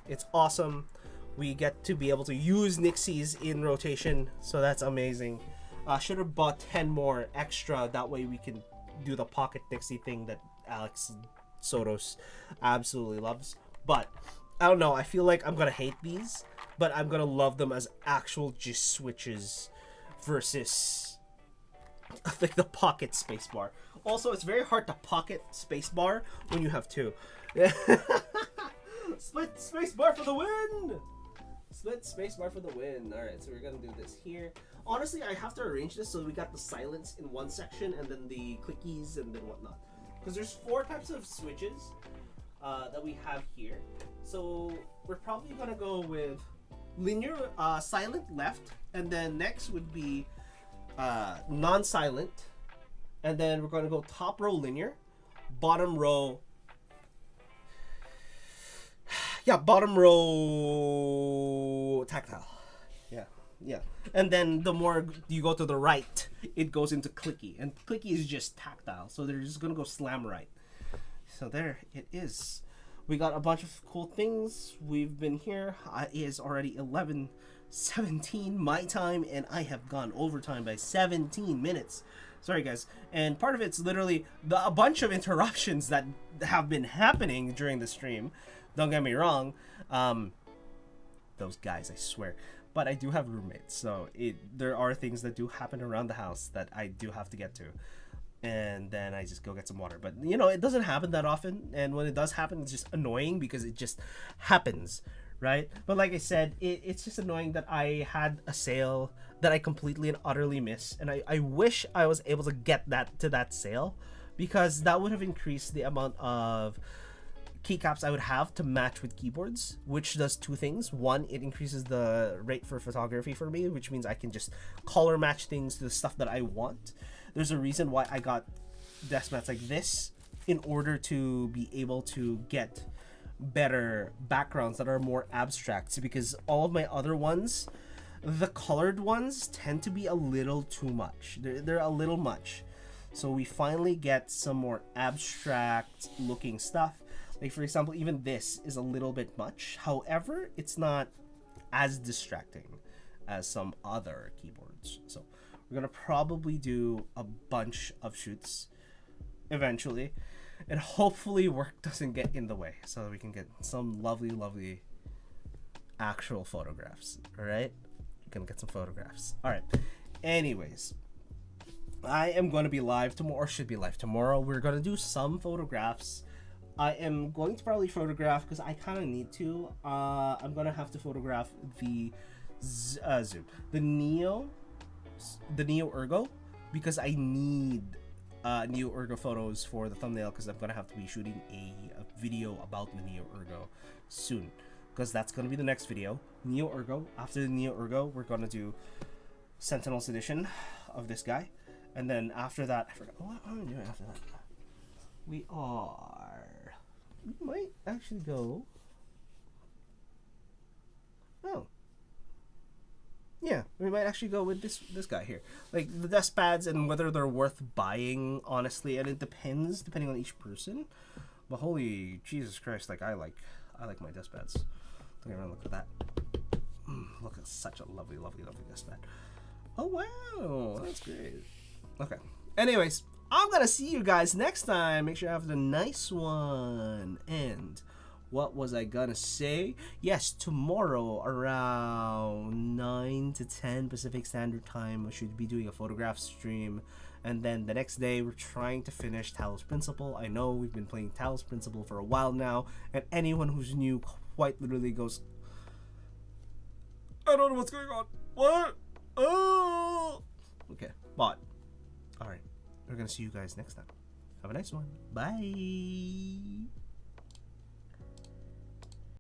It's awesome. We get to be able to use Nixies in rotation, so that's amazing. Should have bought 10 more extra. That way we can do the pocket Nixie thing that Alex Sotos absolutely loves. But I don't know. I feel like I'm gonna hate these, but I'm gonna love them as actual just switches versus like the pocket spacebar. Also, it's very hard to pocket spacebar when you have two. Split spacebar for the win! Split spacebar for the win. Alright, so we're gonna do this here. Honestly, I have to arrange this so we got the silence in one section and then the clickies and then whatnot. Because there's 4 types of switches that we have here. So we're probably gonna go with linear, silent left, and then next would be non-silent, and then we're gonna go top row linear, bottom row bottom row tactile. Yeah. And then the more you go to the right, it goes into clicky. And clicky is just tactile. So they're just gonna go slam right. So there it is. We got a bunch of cool things. We've been here. It is already 11:17 my time, and I have gone overtime by 17 minutes. Sorry guys. And part of it's literally a bunch of interruptions that have been happening during the stream. Don't get me wrong, those guys, I swear. But I do have roommates, so there are things that do happen around the house that I do have to get to. And then I just go get some water. But, you know, it doesn't happen that often. And when it does happen, it's just annoying because it just happens, right? But like I said, it's just annoying that I had a sale that I completely and utterly missed. And I wish I was able to get that sale, because that would have increased the amount of keycaps I would have to match with keyboards, which does 2 things. One, it increases the rate for photography for me, which means I can just color match things to the stuff that I want. There's a reason why I got desk mats like this, in order to be able to get better backgrounds that are more abstract, because all of my other ones, the colored ones, tend to be a little too much. They're a little much. So we finally get some more abstract looking stuff. Like, for example, even this is a little bit much. However, it's not as distracting as some other keyboards. So we're gonna probably do a bunch of shoots eventually, and hopefully work doesn't get in the way, so that we can get some lovely actual photographs. All right, we're gonna get some photographs. All right, anyways, I am going to be live tomorrow, or should be live tomorrow. We're gonna do some photographs. I am going to probably photograph, because I kind of need to. I'm gonna have to photograph the Neo Ergo, because I need Neo Ergo photos for the thumbnail, because I'm gonna have to be shooting a video about the Neo Ergo soon, because that's gonna be the next video. Neo Ergo. After the Neo Ergo, we're gonna do Sentinel's edition of this guy, and then after that, I forgot what am I doing after that. We might actually go. Oh. Yeah, we might actually go with this guy here. Like, the desk pads and whether they're worth buying, honestly, and it depends depending on each person. But holy Jesus Christ, like I like my desk pads. Don't get me wrong, look at that. Look at such a lovely desk pad. Oh wow, that's great. Okay. Anyways, I'm gonna see you guys next time. Make sure you have the nice one. And what was I gonna say? Yes, tomorrow around 9 to 10 Pacific Standard Time, we should be doing a photograph stream. And then the next day, we're trying to finish Talos Principle. I know we've been playing Talos Principle for a while now, and anyone who's new quite literally goes, I don't know what's going on. What? Oh! Okay, but, alright. We're gonna see you guys next time. Have a nice one. Bye!